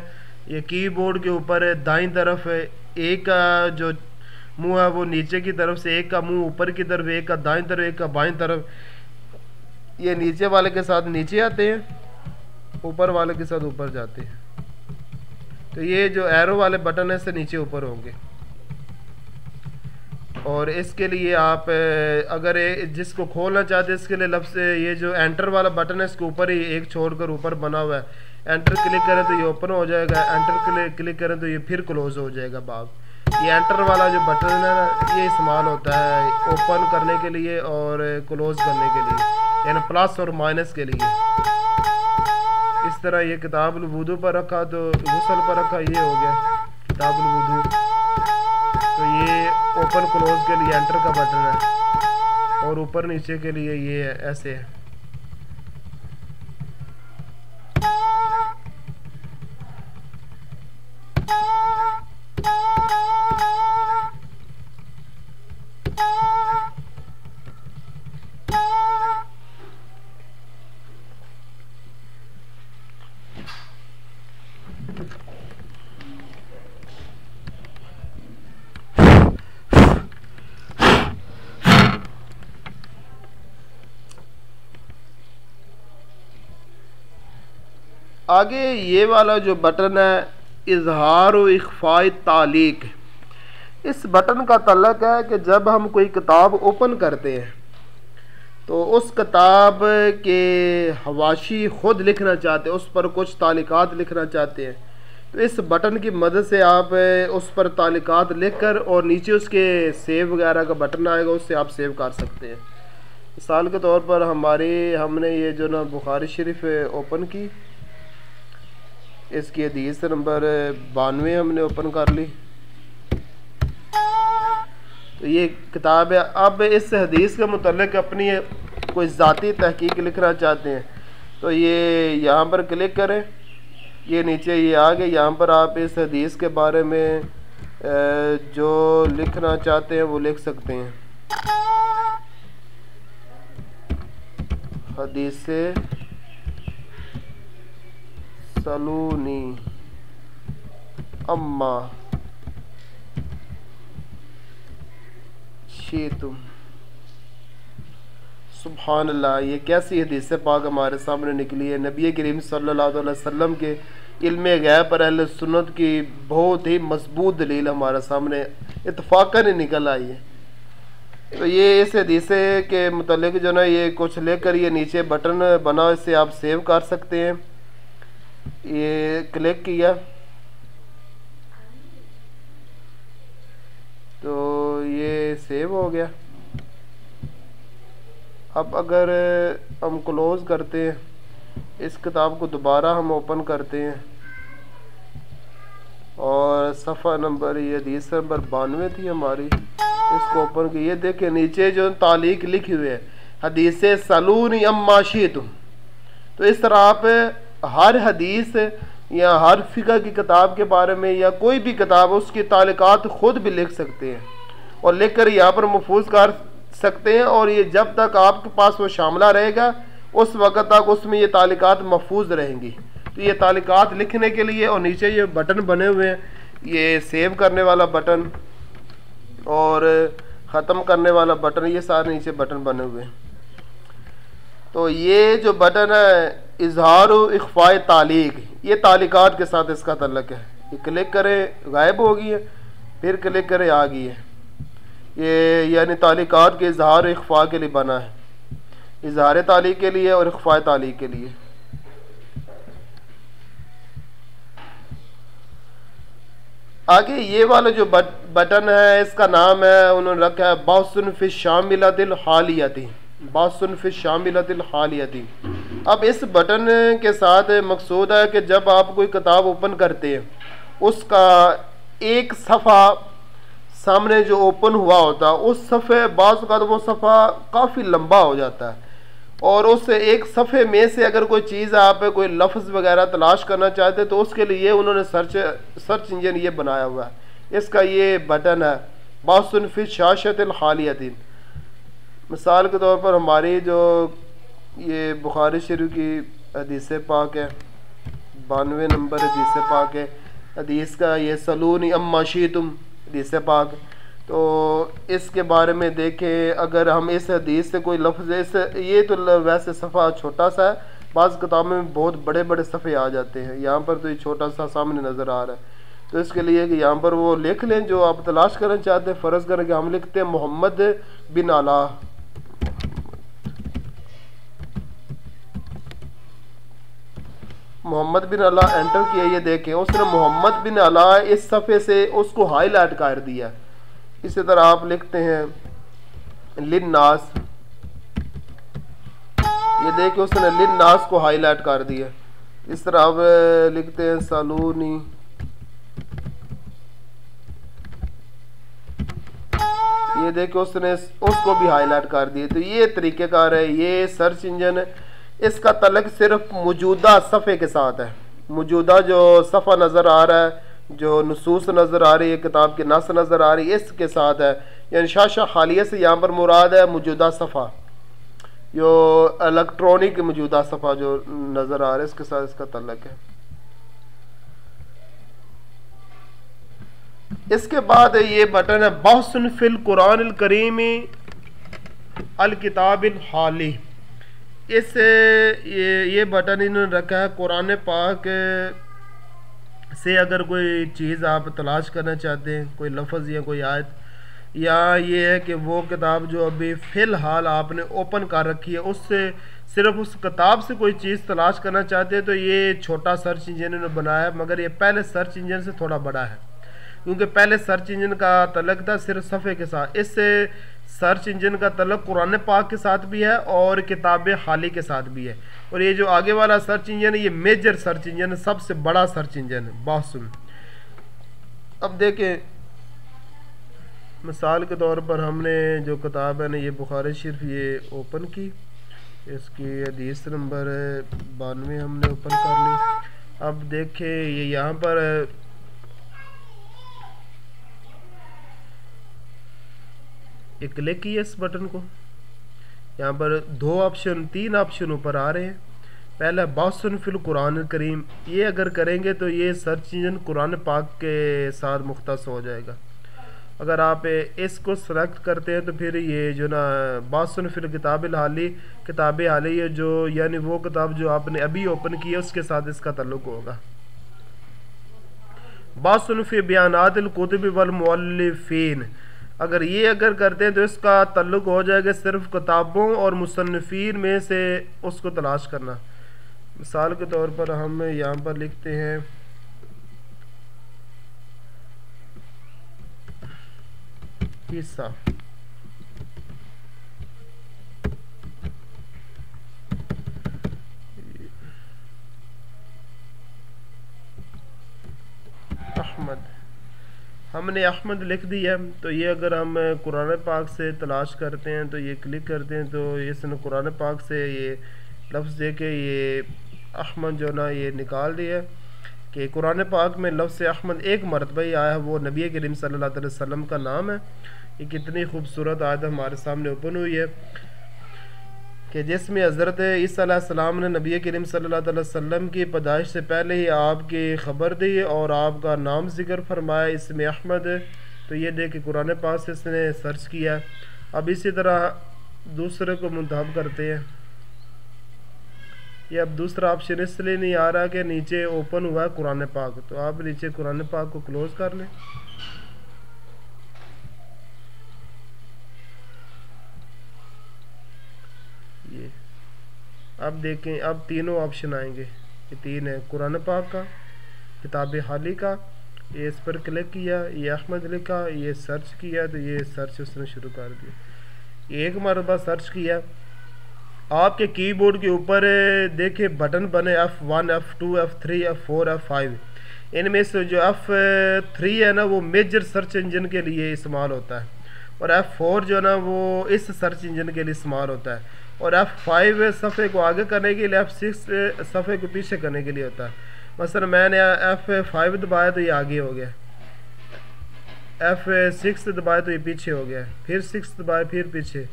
ये कीबोर्ड के ऊपर है। दाईं तरफ है, एक का जो मुंह है वो नीचे की तरफ से, एक का मुंह ऊपर की तरफ, एक का दाईं तरफ, एक का बाईं तरफ। ये नीचे वाले के साथ नीचे आते हैं, ऊपर वाले के साथ ऊपर जाते हैं। तो ये जो एरो वाले बटन है से नीचे ऊपर होंगे। और इसके लिए आप अगर जिसको खोलना चाहते हैं इसके लिए लफ्ज़ ये जो एंटर वाला बटन है इसके ऊपर ही एक छोड़कर ऊपर बना हुआ है, एंटर क्लिक करें तो ये ओपन हो जाएगा, एंटर क्लिक करें तो ये फिर क्लोज हो जाएगा बाब। ये एंटर वाला जो बटन है ना ये इस्तेमाल होता है ओपन करने के लिए और क्लोज करने के लिए, यानी प्लस और माइनस के लिए। इस तरह ये किताबुल वुदू पर रखा तो गुस्ल पर रखा, ये हो गया किताबुल वुदू। तो ये ओपन क्लोज के लिए एंटर का बटन है और ऊपर नीचे के लिए ये है, ऐसे है। आगे ये वाला जो बटन है इजहार व इख्फाई तालीक, इस बटन का तल्लक है कि जब हम कोई किताब ओपन करते हैं तो उस किताब के हवाशी ख़ुद लिखना चाहते हैं, उस पर कुछ तालिकात लिखना चाहते हैं, तो इस बटन की मदद से आप उस पर तालिकात लिख कर और नीचे उसके सेव वगैरह का बटन आएगा, उससे आप सेव कर सकते हैं। मिसाल के तौर पर हमने ये जो ना बुखारी शरीफ ओपन की, इसकी हदीस नंबर 92 हमने ओपन कर ली। तो ये किताब है। अब इस हदीस के मुतल्लिक़ अपनी कोई ज़ाती तहकीक लिखना चाहते हैं तो ये यहाँ पर क्लिक करें, ये नीचे ये आ गए। यहाँ पर आप इस हदीस के बारे में जो लिखना चाहते हैं वो लिख सकते हैं। हदीस सलूनी अम्मा शीतुम। सुभान अल्लाह, ये कैसी हदीस पाक हमारे सामने निकली है। नबी करीम सल्लल्लाहु अलैहि वसल्लम के इल्मे गैब पर अहले सुन्नत की बहुत ही मजबूत दलील हमारे सामने इत्तफाकन ही निकल आई है। तो ये इस हदीस के मुतालिक जो ना ये कुछ लेकर ये नीचे बटन बना, इससे आप सेव कर सकते हैं। ये क्लिक किया तो ये सेव हो गया। अब अगर हम क्लोज करते हैं इस किताब को दोबारा हम ओपन करते हैं और सफ़ा नंबर, ये हदीस नंबर 92 थी हमारी, इसको ओपन की। ये देखें नीचे जो तालीक लिखी हुई है, हदीस सलूनी अम्मा शीतुम। तो इस तरह आप हर हदीस या हर फ़िक़्ह की किताब के बारे में या कोई भी किताब, उसकी तालिकात ख़ुद भी लिख सकते हैं और लिख कर यहाँ पर महफूज कर सकते हैं। और ये जब तक आपके पास वो शामिला रहेगा उस वक़्त तक उसमें ये तालिकात महफूज रहेंगी। तो ये तालिकात लिखने के लिए, और नीचे ये बटन बने हुए हैं, ये सेव करने वाला बटन और ख़त्म करने वाला बटन, ये सारे नीचे बटन बने हुए हैं। तो ये जो बटन है इजहार इख्फा तालीक, ये तालिकात के साथ इसका तल्लक है। ये क्लिक करें गायब हो गई है, फिर क्लिक करें आ गई है। ये यानी तालिकात के इजहार इख्फा के लिए बना है, इजहार तालीक के लिए और इख्फा तालीक के लिए। आगे ये वाला जो बटन है इसका नाम है, उन्होंने रखा है बासुन फी शामिलतिल हालियती, बासुन फी शामिलतिल हालियती। अब इस बटन के साथ मकसूद है कि जब आप कोई किताब ओपन करते हैं उसका एक सफ़ा सामने जो ओपन हुआ होता है उस सफ़े बाज़ का वो सफ़ा काफ़ी लंबा हो जाता है और उस एक सफ़े में से अगर कोई चीज़ आप कोई लफ्ज़ वगैरह तलाश करना चाहते तो उसके लिए उन्होंने सर्च इंजन ये बनाया हुआ है। इसका ये बटन है बासुन फी शाशतिल हालियतिन। मिसाल के तौर पर हमारी जो ये बुखारी शरीफ की हदीस पाक है, 92 नंबर हदीस पाक है, हदीस का ये सलूनी अम्मा शीतुम हदीस पाक। तो इसके बारे में देखें, अगर हम इस हदीस से कोई लफ्ज़, इस ये तो वैसे सफ़ा छोटा सा है, बाज़ किताबों में बहुत बड़े बड़े सफ़े आ जाते हैं, यहाँ पर तो ये छोटा सा सामने नज़र आ रहा है। तो इसके लिए कि यहाँ पर वो लिख लें जो आप तलाश करना चाहते हैं। फ़र्ज़ करें कि हम लिखते हैं मोहम्मद बिन अला, मोहम्मद बिन अला एंटर किया। ये देखें उसने मोहम्मद बिन अला इस सफ़े से उसको हाईलाइट कर दिया। इसी तरह आप लिखते हैं लिन्नास, ये देखिए उसने लिन्नास को हाईलाइट कर दिया। इस तरह आप लिखते हैं सलूनी, ये देखिए उसने उसको भी हाईलाइट कर दिया। तो ये तरीक़ेकार है, ये सर्च इंजन इसका तल्लुक़ सिर्फ मौजूदा सफ़े के साथ है। मौजूदा जो सफ़ा नज़र आ रहा है, जो नसूस नज़र आ रही है, किताब की नस नज़र आ रही है, इसके साथ है। यानी शाशा खालिया से यहाँ पर मुराद है मौजूदा सफ़ा, जो इलेक्ट्रॉनिक मौजूदा सफ़ा जो नज़र आ रहा है इसके साथ इसका तल्लुक़ है। इसके बाद ये बटन है बहसुन फिल कुरानिल करीम अल किताबिल हाली। इस ये बटन इन्होंने रखा है कुरान पाक से अगर कोई चीज़ आप तलाश करना चाहते हैं, कोई लफ्ज़ या कोई आयत, या ये है कि वो किताब जो अभी फ़िलहाल आपने ओपन कर रखी है उससे सिर्फ उस किताब से कोई चीज़ तलाश करना चाहते हैं, तो ये छोटा सर्च इंजन इन्होंने बनाया है। मगर ये पहले सर्च इंजन से थोड़ा बड़ा है, क्योंकि पहले सर्च इंजन का तल्लुक़ था सिर्फ सफ़े के साथ। इससे सर्च इंजन का तल्लुक़ कुरान पाक के साथ भी है और किताब हाली के साथ भी है। और ये जो आगे वाला सर्च इंजन है ये मेजर सर्च इंजन है, सबसे बड़ा सर्च इंजन है बासुन। अब देखें मिसाल के तौर पर हमने जो किताब है ना ये बुखारी शरीफ ये ओपन की, इसकी हदीस नंबर 92 हमने ओपन कर ली। अब देखें ये यहाँ पर एक क्लिक किया इस बटन को, यहाँ पर 3 ऑप्शन ऊपर आ रहे हैं। पहला बासुन फिल कुरान करीम, ये अगर करेंगे तो ये सर्च इंजन कुरान पाक के साथ मुख्तस हो जाएगा। अगर आप इसको सेलेक्ट करते हैं तो फिर ये जो ना बासुन फिल किताब हाली, किताब हाली है जो यानी वो किताब जो आपने अभी ओपन की है उसके साथ इसका ताल्लुक होगा। बासुन फी बयानातिल कुतुब वल मुअल्लिफीन, अगर ये अगर करते हैं तो इसका ताल्लुक हो जाएगा सिर्फ किताबों और मुसन्निफीन में से उसको तलाश करना। मिसाल के तौर पर हम यहाँ पर लिखते हैं हिस्सा, अहमद, हमने अहमद लिख दिया। तो ये अगर हम कुरान पाक से तलाश करते हैं तो ये क्लिक करते हैं तो इसने कुरान पाक से ये लफ्ज़ दे के ये अहमद जो ना ये निकाल दिया कि कुरान पाक में लफ्ज़ अहमद एक मरतबा ही आया है, वो नबी करीम सल्लल्लाहु अलैहि वसल्लम का नाम है। ये कितनी खूबसूरत आयत हमारे सामने ओपन हुई है कि जिसमें हज़रत ईसा अलैहिस्सलाम ने नबी करीम सल्लल्लाहु अलैहि वसल्लम की पैदाइश से पहले ही आपकी ख़बर दी और आपका नाम ज़िक्र फरमाया इसमें अहमद। तो ये देख के कुरान पाक से इसने सर्च किया। अब इसी तरह दूसरे को मुंतखब करते हैं। ये अब दूसरा ऑप्शन इसलिए नहीं आ रहा कि नीचे ओपन हुआ है कुरान पाक, तो आप नीचे कुरान पाक को क्लोज़ कर लें। ये अब देखें, अब तीनों ऑप्शन आएंगे। ये तीन है, कुरान पाक का, किताब हाली का, ये इस पर क्लिक किया, ये अहमद लिखा, ये सर्च किया तो ये सर्च उसने शुरू कर दिया। ये एक मरतबा सर्च किया, आपके कीबोर्ड के ऊपर देखे बटन बने F1, F2, F3, F4, F5। इनमें से जो F3 है ना वो मेजर सर्च इंजन के लिए इस्तेमाल होता है और F4 जो है ना वो इस सर्च इंजन के लिए इस्तेमाल होता है और F5 सफ़े को आगे करने के लिए, F6 सफ़े को पीछे करने के लिए होता है। मसलन मैंने F5 दबाया तो ये आगे हो गया, F6 दबाया तो ये पीछे हो गया, फिर 6 दबाया फिर पीछे।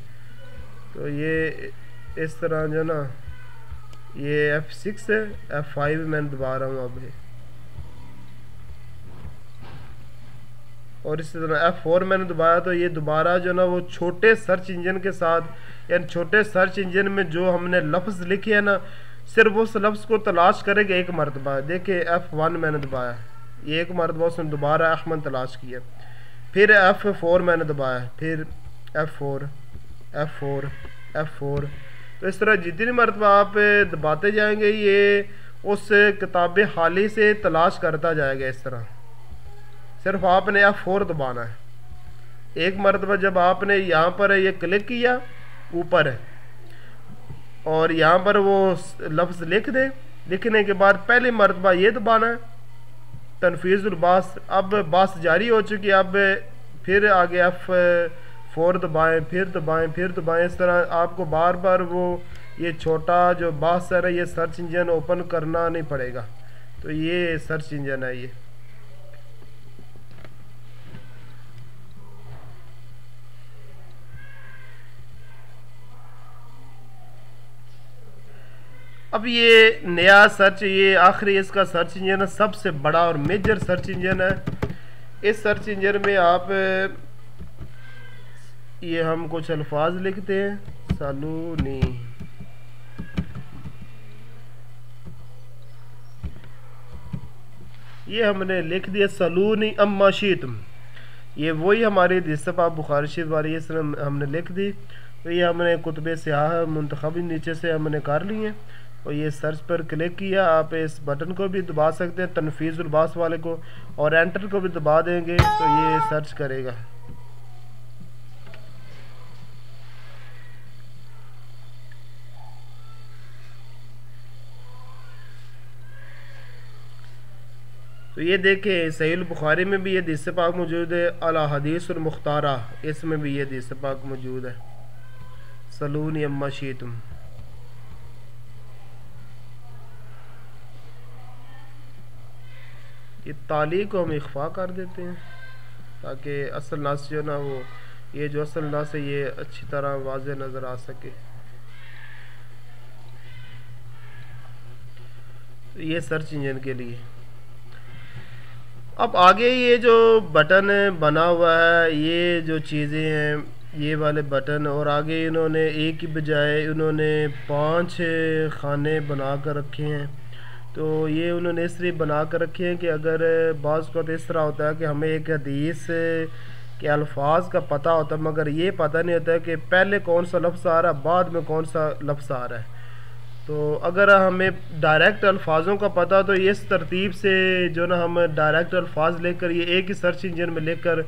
तो ये इस तरह जो ना ये F6 है, F5 मैं दबा रहा हूँ अब और इसी तरह F4 मैंने दबाया तो ये दोबारा जो ना वो छोटे सर्च इंजन के साथ, यानी छोटे सर्च इंजन में जो हमने लफ्ज़ लिखे है ना सिर्फ उस लफ्ज़ को तलाश करेगा एक मरतबा। देखिए F1 मैंने दबाया, ये एक मरतबा उसने दोबारा अहमद तलाश किया, फिर F4 मैंने दबाया, फिर F4, F4, F4। तो इस तरह जितनी मरतबा आप दबाते जाएंगे ये उस किताब हाली से तलाश करता जाएगा। इस तरह सिर्फ आपने F4 दबाना है। एक मरतबा जब आपने यहाँ पर ये क्लिक किया ऊपर है और यहाँ पर वो लफ्ज़ लिख दे, लिखने के बाद पहली मरतबा ये दबाना है, तनफीज़ुल बास। अब बास जारी हो चुकी है, अब फिर आगे F4 दबाएं, फिर दबाएं, फिर दबाएं। इस तरह आपको बार बार वो ये छोटा जो बास है ये सर्च इंजन ओपन करना नहीं पड़ेगा। तो ये सर्च इंजन है ये। अब ये नया सर्च, ये आखिरी इसका सर्च इंजन है, सबसे बड़ा और मेजर सर्च इंजन है। इस सर्च इंजन में आप ये हम कुछ अल्फाज लिखते हैं, सलूनी, ये हमने लिख दिया सलूनी अम्मा शीतम। ये वही हमारी दिसपा बुखारी शरीफ वाली इसने हमने लिख दी। तो ये हमने कुतुब सियाह मुंतखब नीचे से हमने कर लिए और ये सर्च पर क्लिक किया। आप इस बटन को भी दबा सकते हैं, तनफीज़ुल बास वाले को, और एंटर को भी दबा देंगे तो ये सर्च करेगा। तो ये देखें सहीह बुखारी में भी ये हदीस पाक मौजूद है, अल हदीसुल मुख्तारा इसमें भी ये हदीस पाक मौजूद है, सलूनी अम्मा शीतुम। ये ताली को हम इख्फा कर देते हैं ताकि असल नास जो ना वो ये जो असल नास है ये अच्छी तरह वाज़े नज़र आ सके। तो ये सर्च इंजन के लिए। अब आगे ये जो बटन बना हुआ है, ये जो चीज़ें हैं ये वाले बटन, और आगे इन्होंने एक की बजाय इन्होंने 5 खाने बना कर रखे हैं। तो ये उन्होंने इसलिए बना कर रखे हैं कि अगर बाज़ को तो इस तरह होता है कि हमें एक हदीस के अल्फाज का पता होता है मगर ये पता नहीं होता कि पहले कौन सा लफ्ज़ आ रहा है बाद में कौन सा लफ्ज़ आ रहा है। तो अगर हमें डायरेक्ट अल्फाजों का पता तो इस तरतीब से जो ना हम डायरेक्ट अल्फाज लेकर ये एक ही सर्च इंजन में लेकर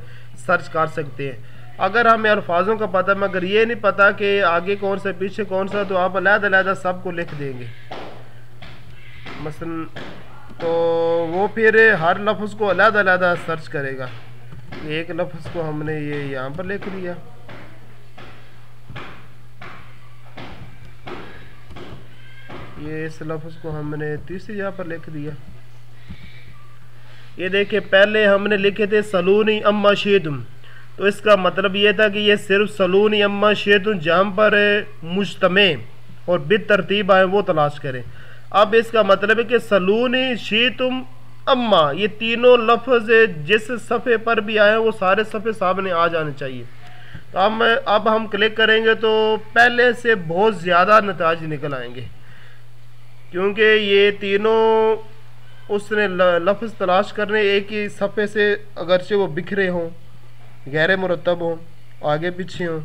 सर्च कर सकते हैं। अगर हमें अल्फाजों का पता मगर ये नहीं पता कि आगे कौन सा पीछे कौन सा, तो आप अलग-अलग सबको लिख देंगे। मसलन तो वो फिर हर लफ्ज़ को अलग-अलग सर्च करेगा। एक लफ्ज़ को हमने ये यहाँ पर लिख लिया, ये इस लफ्ज़ को हमने तीसरी जगह पर लिख दिया। ये देखिए पहले हमने लिखे थे सलूनी अम्मा शेतुम, तो इसका मतलब ये था कि ये सिर्फ सलूनी अम्मा शेतुम जहाँ पर मुज्तमे और बिद तरतीब आए वो तलाश करें। अब इसका मतलब है कि सलूनी शेतुम अम्मा, ये तीनों लफ्ज़ जिस सफ़े पर भी आए वो सारे सफ़े सामने आ जाने चाहिए। तो अब हम क्लिक करेंगे तो पहले से बहुत ज़्यादा नताज निकल आएंगे, क्योंकि ये तीनों उसने लफ्ज़ तलाश करने एक ही सफ़े से, अगरचे वो बिखरे हों, गैर मुरतब हों, आगे पीछे हों,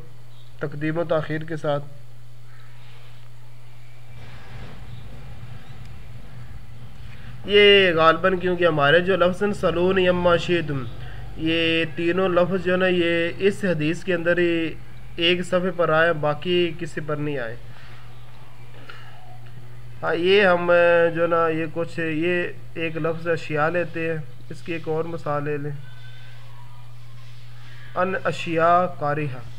तकदीम व ताख़ीर के साथ। ये गालबन क्योंकि हमारे जो लफ्ज़ सलून यम्मा शेतुम, ये तीनों लफ्ज़ जो ना ये इस हदीस के अंदर ही एक सफ़े पर आए, बाकी किसी पर नहीं आए। हाँ, ये हम जो ना ये कुछ ये एक लफ्ज़ अशिया लेते हैं, इसकी एक और मिसाल ले लें, अन अशिया कारिहा।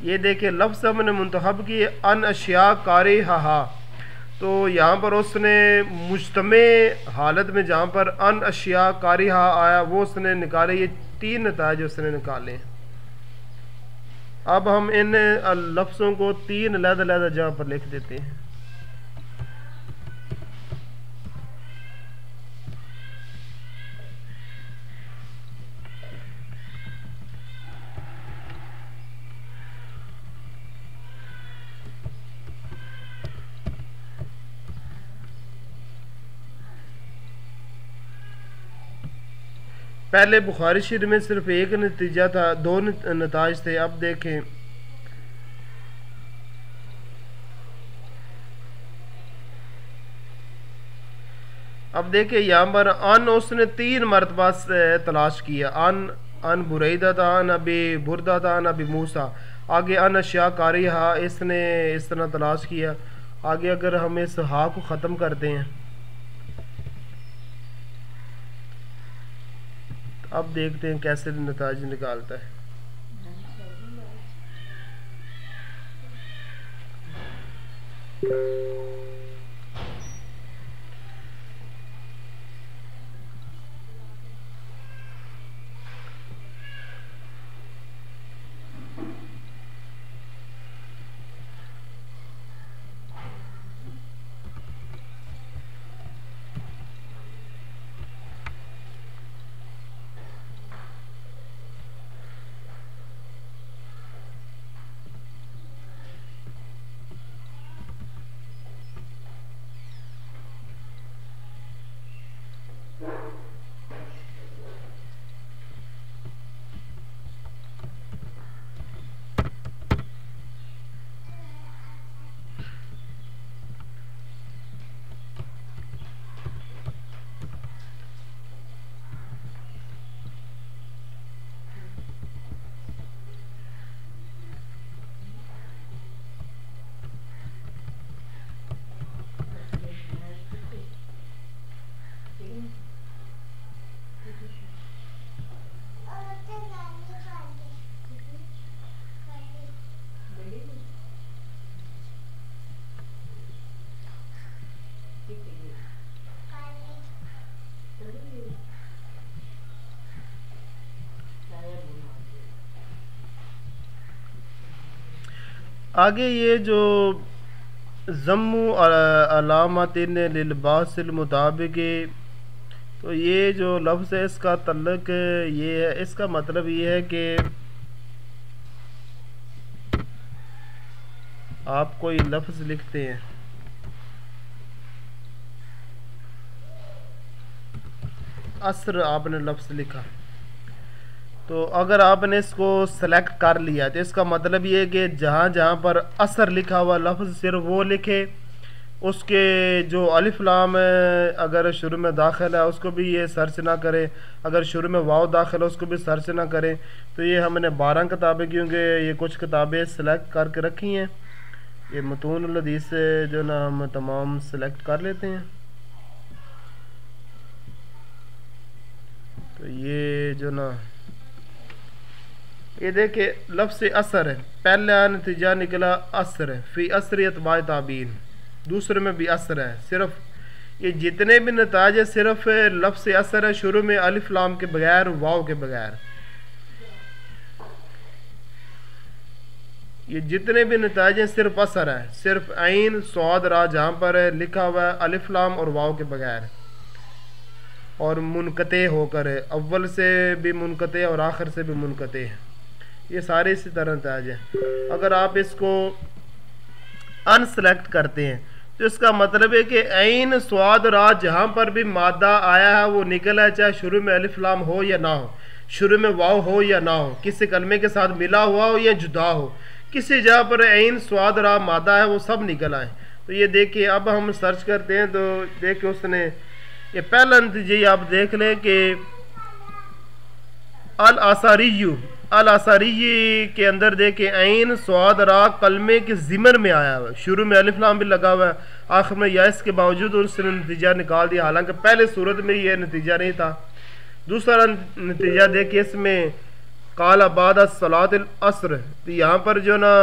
ये देखिए लफ्ज़ हमने मुंतखब किए अन अशिया कारिहा, तो यहाँ पर उसने मुज्तमे हालत में जहाँ पर अन अशिया कारिहा आया वो उसने निकाले, ये तीन नताज उसने निकाले। अब हम इन लफ्ज़ों को तीन अलग-अलग जगह पर लिख देते हैं। पहले बुखारी शरीफ में सिर्फ एक नतीजा था, दो नताज थे। अब देखें यहाँ पर अन उसने तीन मरतबा तलाश किया, अन बुरैदा था, अन अबी बुरदा था, अन अबी मूसा। आगे अन अशिया कारिहा इसने इस तरह तलाश किया। आगे अगर हम इस हा को ख़त्म करते हैं, अब देखते हैं कैसे नताज निकालता है। आगे ये जो ज़म्मु अलामतिन लिलबासिल मुताबिक, तो ये जो लफ्ज़ है इसका तल्लुक़ ये है, इसका मतलब ये है कि आप कोई लफ्ज़ लिखते हैं, असर आपने लफ्ज़ लिखा, तो अगर आपने इसको सेलेक्ट कर लिया तो इसका मतलब ये है कि जहाँ जहाँ पर असर लिखा हुआ लफ्ज़ सिर्फ वो लिखे, उसके जो अलिफ लाम अगर शुरू में दाखिल है उसको भी ये सर्च ना करें, अगर शुरू में वाव दाखिल है उसको भी सर्च ना करें। तो ये हमने 12 किताबें, क्योंकि ये कुछ किताबें सेलेक्ट करके रखी हैं, ये मतून हदीस से जो ना हम तमाम सेलेक्ट कर लेते हैं। तो ये जो ना ये देखिए लफ्ज़ असर है, पहला नतीजा निकला असर है, फ़ी असरियत बाय ताबीन, दूसरे में भी असर है। सिर्फ ये जितने भी नताज है सिर्फ लफ्ज़ असर है, शुरू में अलिफ लाम के बगैर, वाव के बगैर। ये जितने भी नताज हैं सिर्फ असर है, सिर्फ आइन स्वाद रा जहाँ पर है लिखा हुआ है अलिफ लाम और वाव के बगैर, और मुनकते होकर है, अव्वल से भी मुनकते और आखिर से भी मुनकते हैं। ये सारे इसी तरह नताज हैं। अगर आप इसको अनसेलेक्ट करते हैं तो इसका मतलब है कि ऐन स्वाद रा जहाँ पर भी मादा आया है वो निकला है, चाहे शुरू में अलिफ लाम हो या ना हो, शुरू में वाव हो या ना हो, किसी कलमे के साथ मिला हुआ हो या जुदा हो, किसी जगह पर ऐन स्वाद रा मादा है वो सब निकला है। तो ये देखिए अब हम सर्च करते हैं तो देखिए उसने ये पहला नतीजा आप देख लें कि अल आसारी के अंदर देखे ऐन स्वाद रा कलमे के ज़िमर में आया हुआ है, शुरू में अलिफ लाम भी लगा हुआ है, आखिर में या इसके बावजूद उसने नतीजा निकाल दिया, हालांकि पहले सूरत में ये नतीजा नहीं था। दूसरा नतीजा देखिए इसमें काला बाद सलातिल असर, तो यहाँ पर जो ना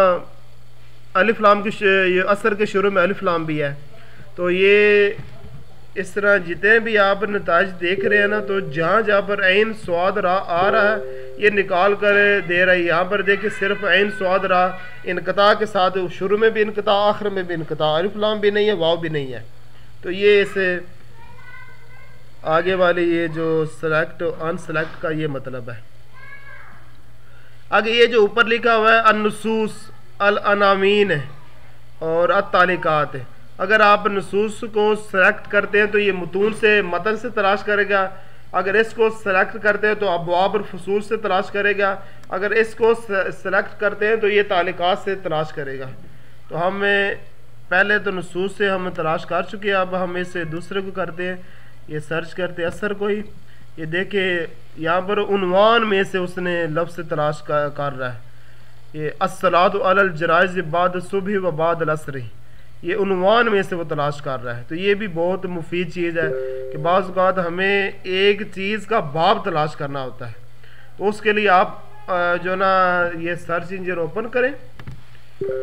अलिफ लाम के असर के शुरू में अलिफ लाम भी है। तो ये इस तरह जितने भी आप नताज देख रहे हैं ना, तो जहाँ जहाँ पर ऐन स्वाद रा आ रहा है ये निकाल कर दे रहा है। यहाँ पर देखिए सिर्फ ऐन स्वाद रा इनकता के साथ, शुरू में भी इनकता आखिर में भी इनकता, अलिफ लाम भी नहीं है, वाव भी नहीं है। तो ये इसे आगे वाली ये जो सेलेक्ट अनसेलेक्ट का ये मतलब है। आगे ये जो ऊपर लिखा हुआ है अन्नुसूस अल अनामीन और अत्तालिकात है, अगर आप नसूस को सेलेक्ट करते हैं तो ये मतून से मतन से तलाश करेगा, अगर इसको सेलेक्ट करते हैं तो अबवाब और फसूल से तलाश करेगा, अगर इसको सेलेक्ट करते हैं तो ये तालिकात से तलाश करेगा। तो हम पहले तो नसूस से हम तलाश कर चुके हैं, अब हम इसे दूसरे को करते हैं, ये सर्च करते असर को ही। ये देखिए यहाँ पर उन्वान में से उसने लफ्ज़ से तलाश कर रहा है, ये अस्सलातु अलल जनाइज़ बाद सुबह व बाद अलअस्र, ये उन्वान में से वो तलाश कर रहा है। तो ये भी बहुत मुफीद चीज़ है कि बाज़ औक़ात हमें एक चीज़ का बाब तलाश करना होता है, तो उसके लिए आप जो ना ये सर्च इंजन ओपन करें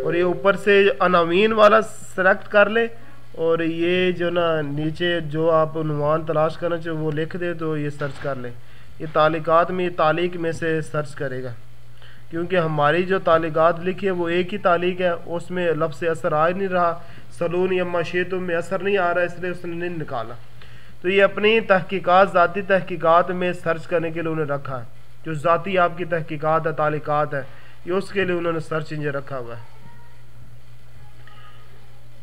और ये ऊपर से अनामीन वाला सेलेक्ट कर लें, और ये जो ना नीचे जो आप उन्वान तलाश करना चाहिए वो लिख दें, तो ये सर्च कर लें। ये तालिकात में, तालीक में से सर्च करेगा, क्योंकि हमारी जो तालिकात लिखी है वो एक ही तालीक है, उसमें लफ्ज़ असर आ ही नहीं रहा, सलून या मशीतुम में असर नहीं आ रहा, इसलिए उसने नहीं निकाला। तो ये अपनी तहकीकात, ज़ाती तहकीकात में सर्च करने के लिए उन्होंने रखा है, जो ज़ाती आपकी तहकीकात है, तालिकात है, ये उसके लिए उन्होंने सर्च इंजन रखा हुआ है।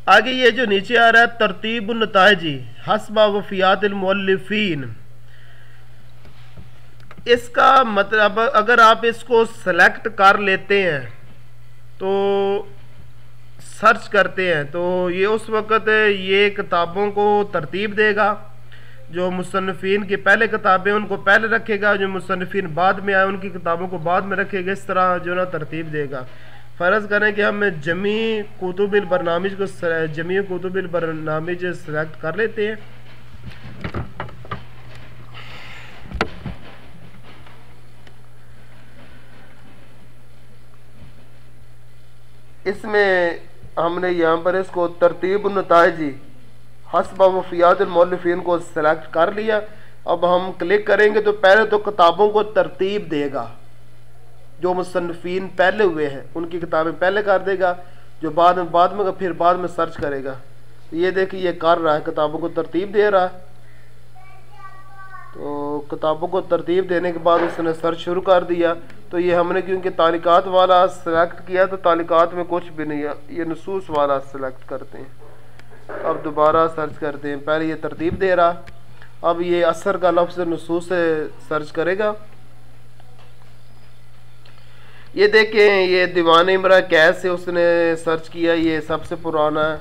आगे ये जो नीचे आ रहा है तरतीब नताइजी हस्बा वफ़ियातिल मुअल्लिफ़ीन, इसका मतलब अगर आप इसको सेलेक्ट कर लेते हैं तो सर्च करते हैं तो ये उस वक़्त ये किताबों को तरतीब देगा, जो मुसन्निफ़ीन की पहले किताबें उनको पहले रखेगा, जो मुसन्निफ़ीन बाद में आए उनकी किताबों को बाद में रखेगा, इस तरह जो ना तरतीब देगा। फ़र्ज़ करें कि हम जमी कुतुबिल बरनामिज को जमी कुतुबिल बरनामिज सेलेक्ट कर लेते हैं, इसमें हमने यहाँ पर इसको तरतीब नताइजी हस्बा वफ़ियातिल मुअल्लिफ़ीन को सेलेक्ट कर लिया। अब हम क्लिक करेंगे तो पहले तो किताबों को तरतीब देगा, जो मुसन्निफ़ीन पहले हुए हैं उनकी किताबें पहले कर देगा, जो बाद में फिर बाद में सर्च करेगा। ये देखिए ये कर रहा है, किताबों को तरतीब दे रहा है। तो किताबों को तरतीब देने के बाद उसने सर्च शुरू कर दिया। तो ये हमने क्योंकि तालिकात वाला सेलेक्ट किया तो तालिकात में कुछ भी नहीं है, ये नसूस वाला सेलेक्ट करते हैं। अब दोबारा सर्च करते हैं, पहले ये तरतीब दे रहा, अब ये असर का लफ्ज़ नसूस से सर्च करेगा। ये देखें ये दीवान इमरा कैद से उसने सर्च किया, ये सबसे पुराना है,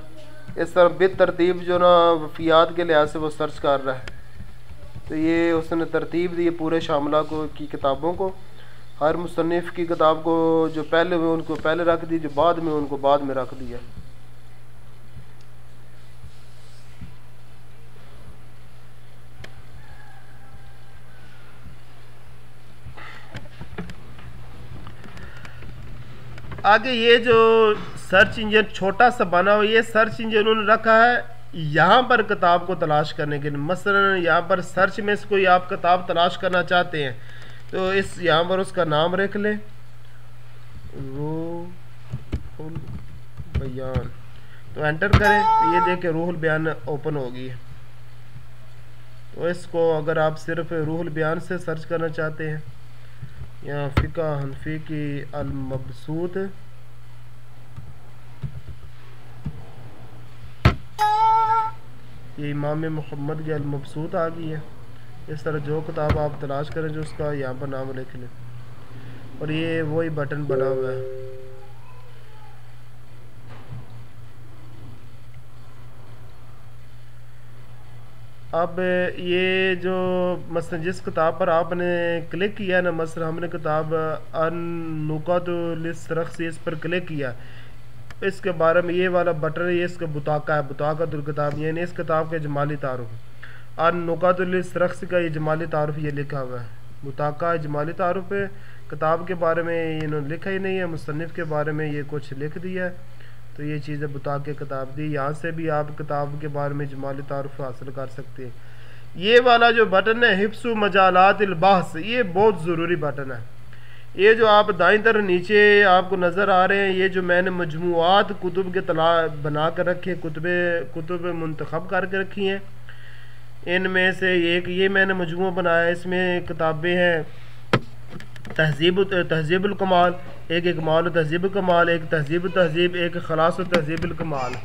इस तरह बेतरतीब जो ना वफ़ियात के लिहाज से वो सर्च कर रहा है। तो ये उसने तरतीब दी पूरे शामिला को की किताबों को, हर मुसन्निफ़ की किताब को जो पहले में उनको पहले रख दी, जो बाद में उनको बाद में रख दिया। आगे ये जो सर्च इंजन छोटा सा बना हुआ, ये सर्च इंजन उन्होंने रखा है यहाँ पर किताब को तलाश करने के लिए। मसलन यहाँ पर सर्च में से कोई आप किताब तलाश करना चाहते हैं तो इस यहाँ पर उसका नाम रख लें, रूहुल बयान, तो एंटर करें तो ये देखें रूहुल बयान ओपन होगी। तो इसको अगर आप सिर्फ रूहुल बयान से सर्च करना चाहते हैं, यहाँ फ़िक़्ह हनफ़ी की अल-मबसूत, ये इमाम मोहम्मद की अल-मबसूत आ गई है। इस तरह जो किताब आप तलाश करें जो उसका यहाँ पर नाम लिख लें, और ये वही बटन बना हुआ है। अब ये जो मसलन जिस किताब पर आपने क्लिक किया ना, मसलन हमने किताब अन-नुक़ात-उल-सरख़्सी इस पर क्लिक किया, इसके बारे में ये वाला बटन ये इसका बुताका है, बुताकातुल किताब, यानी इस किताब के जमाली तारुफ। अन-नुक़ात-उल-सरख़्सी का ये जमाली तारुफ ये लिखा हुआ है, बुताका जमाली तारुफ है। किताब के बारे में इन्होंने लिखा ही नहीं है, मुसन्निफ़ के बारे में ये कुछ लिख दिया है। तो ये चीज़ें बुता के किताब दी, यहाँ से भी आप किताब के बारे में जमाली तारुफ हासिल कर सकते हैं। ये वाला जो बटन है हिफ्सु मजालातिल बहस, ये बहुत ज़रूरी बटन है। ये जो आप दाईं तरफ नीचे आपको नज़र आ रहे हैं, ये जो मैंने मजमुआत कुतुब के तला बना कर रखे, कुतुब मुंतखब करके रखी हैं, इनमें से एक ये मैंने मजमू बनाया। इसमें किताबें हैं तहज़ीबुल कमाल, एक इकमाल तहज़ीबुल कमाल, एक तहज़ीब तहज़ीब, एक खलास तहज़ीबुल कमाल।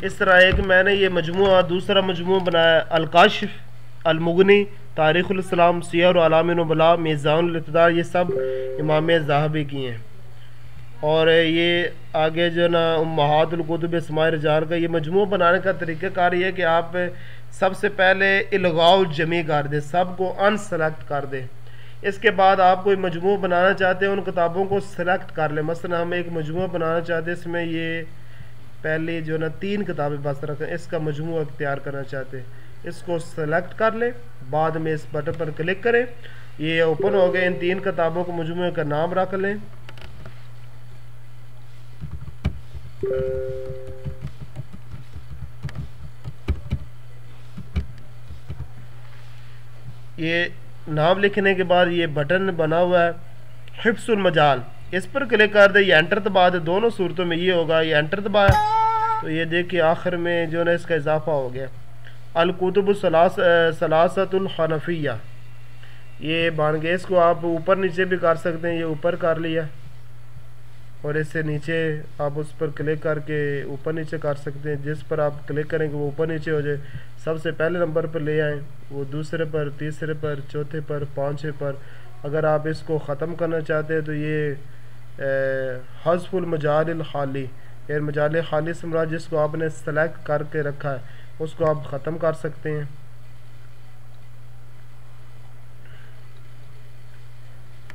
इस तरह एक मैंने ये मजमूआ दूसरा मजमू बनाया अल-काशिफ, अल-मुग़नी, तारीख़ुल इस्लाम, सियर अलाम नुबला, मीज़ानुल इक़्तिदार, ये सब इमाम ज़ाहबी की हैं। और ये आगे जो ना उम्महातुल कुतुब अस्माए रिजाल का ये मजमू बनाने का तरीक़ाकार ये है कि आप सबसे पहले इल्गाउ जमी कर दें, सब को अनसेलेक्ट कर दें। इसके बाद आप कोई मजमू बनाना चाहते हैं, उन किताबों को सेलेक्ट कर लें। मसलन हम एक मजमू बनाना चाहते हैं, इसमें ये पहले जो ना 3 किताबें बस रखें, इसका मजमू अख्तियार करना चाहते हैं, इसको सेलेक्ट कर लें, बाद में इस बटन पर क्लिक करें, ये ओपन हो गए। इन 3 किताबों को मजमू का नाम रख लें। ये नाम लिखने के बाद ये बटन बना हुआ है हिफ्सुल मजाल, इस पर क्लिक कर दे, ये एंटर दबा दे। दोनों सूरतों में ये होगा, ये एंटर दबाया तो ये देखिए आखिर में जो है इसका इजाफा हो गया। अल-कुतुब सलासतुल हनफिया ये बन गया। इसको आप ऊपर नीचे भी कर सकते हैं, ये ऊपर कर लिया, और इससे नीचे आप उस पर क्लिक करके ऊपर नीचे कर सकते हैं। जिस पर आप क्लिक करेंगे वो ऊपर नीचे हो जाए। सबसे पहले नंबर पर ले आएँ, वो दूसरे पर, तीसरे पर, चौथे पर, पाँचवें पर। अगर आप इसको ख़त्म करना चाहते हैं तो ये हज़्फ़ुल मजालिल खाली, यानी मजाल खाली से मुराद जिसको आपने सेलेक्ट करके रखा है उसको आप ख़त्म कर सकते हैं।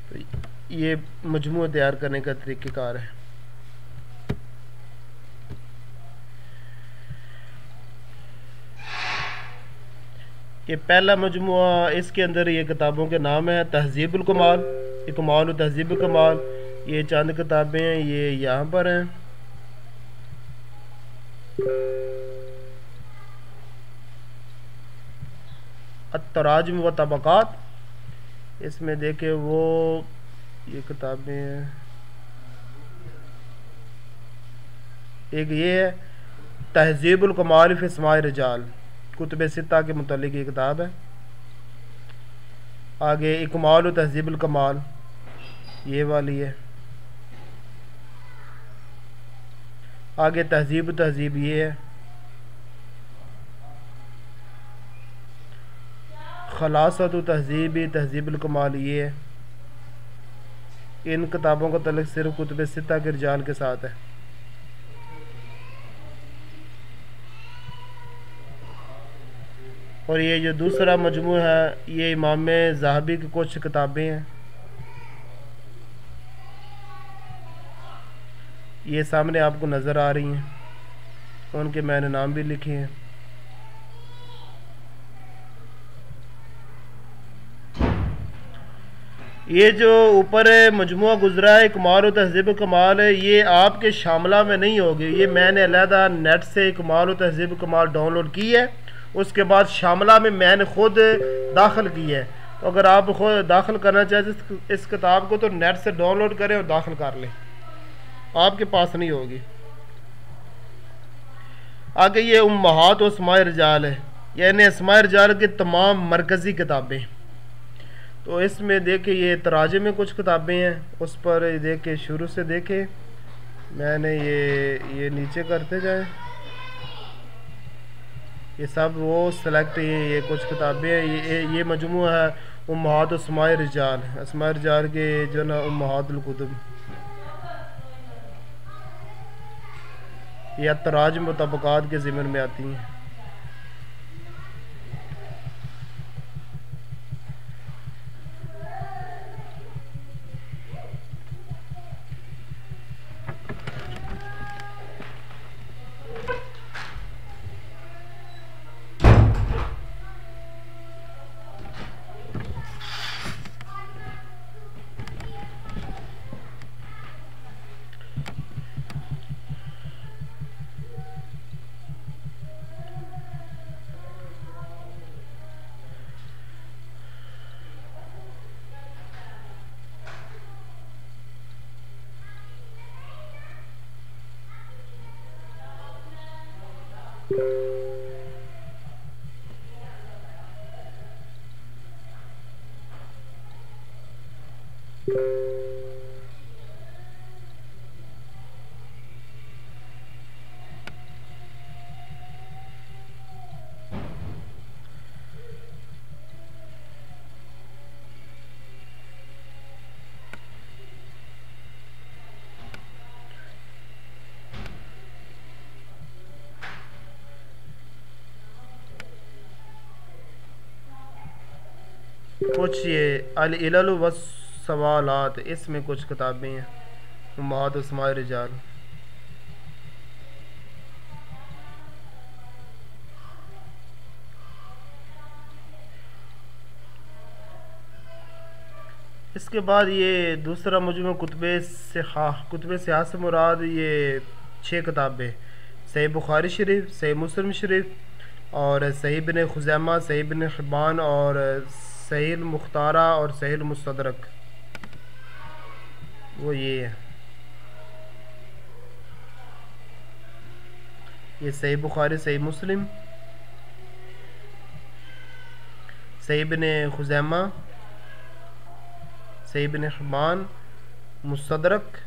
तो ये मजमू तैयार करने का तरीक़ाकार है। ये पहला मजमुआ, इसके अंदर ये किताबों के नाम है तहज़ीबुल कमाल, इकमाल तहज़ीबुल कमाल, ये चंद किताबें हैं, ये यहाँ पर हैं। अत-तराजुम व तबक़ात, इसमें देखे वो ये किताबें हैं। एक ये है तहज़ीबुल कमाल फ़ी अस्माए रिजाल, कुतुब सित्ता के मुतालिक ये किताब है। आगे इकमाल तहज़ीबुल कमाल ये वाली है। आगे तहज़ीब तहज़ीब ये है। खलासतु तहज़ीबी तहज़ीबुल कमाल ये है। इन किताबों का तल्लुक़ सिर्फ कुतुब सित्ता के रिजाल के साथ है। और ये जो दूसरा मजमू है ये इमाम ज़हाबी की कुछ किताबें हैं, ये सामने आपको नज़र आ रही हैं, उनके मैंने नाम भी लिखे हैं। ये जो ऊपर मजमुआ गुजरा है कमाल और तहज़ीब कमाल है, ये आपके शामला में नहीं होगी, ये मैंने अलहदा नेट से कमाल और तहज़ीब कमाल डाउनलोड की है, उसके बाद शामला में मैंने ख़ुद दाखिल की है। तो अगर आप खुद दाखिल करना चाहते इस किताब को तो नेट से डाउनलोड करें और दाखिल कर लें, आपके पास नहीं होगी। आगे ये उम्महात व अस्माए रिजाल है, यानी अस्माए रिजाल की तमाम मरकज़ी किताबें। तो इसमें देखे ये तराजे में कुछ किताबें हैं, उस पर देखे शुरू से देखे मैंने ये नीचे करते जाए, ये सब वो सेलेक्ट ये कुछ किताबें हैं। ये मजमू है उम्महात अस्माए रिजाल, अस्माए रिजाल के जो ना उम्महातुल कुतुब, या तराज मुताबिकात के ज़िम्न में आती हैं। कुछ ये अल इलल व सवालात, इसमें कुछ किताबें हैं उम्महात अस्माए रिजाल। इसके बाद ये दूसरा मजमू कुतुब सियाह से मुराद ये 6 किताबें, सही बुखारी शरीफ, सही मुस्लिम शरीफ और सही बिन खुज़ैमा, सही बिन हिब्बान और सही मुख्तारा और सही मुस्तदरक, वो ये है। ये सही बुखारी, सही मुस्लिम, सही बिन खुज़ैमा, सही बिन हिब्बान, मुस्तदरक,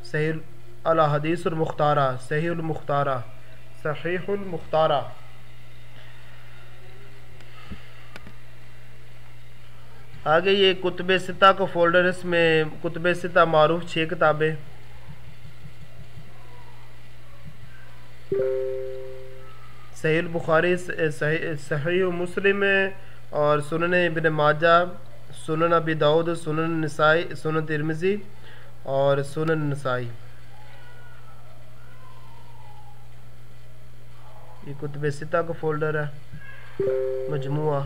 सही अल हदीसुल मुख्तारा, सहीहुल मुख्तारा, सहीहुल मुख्तारा। आगे ये कुतुब सित्ता का फोल्डर, इसमें कुतुब सित्ता मारूफ 6 किताबें, सही बुखारी, सही मुस्लिम और सुनन इब्न माजा, सुनन अबी दाऊद, सुनन नसाई, सुनन तिरमिज़ी और सुनन नसाई। ये कुतुब सित्ता का फोल्डर है मजमुआ।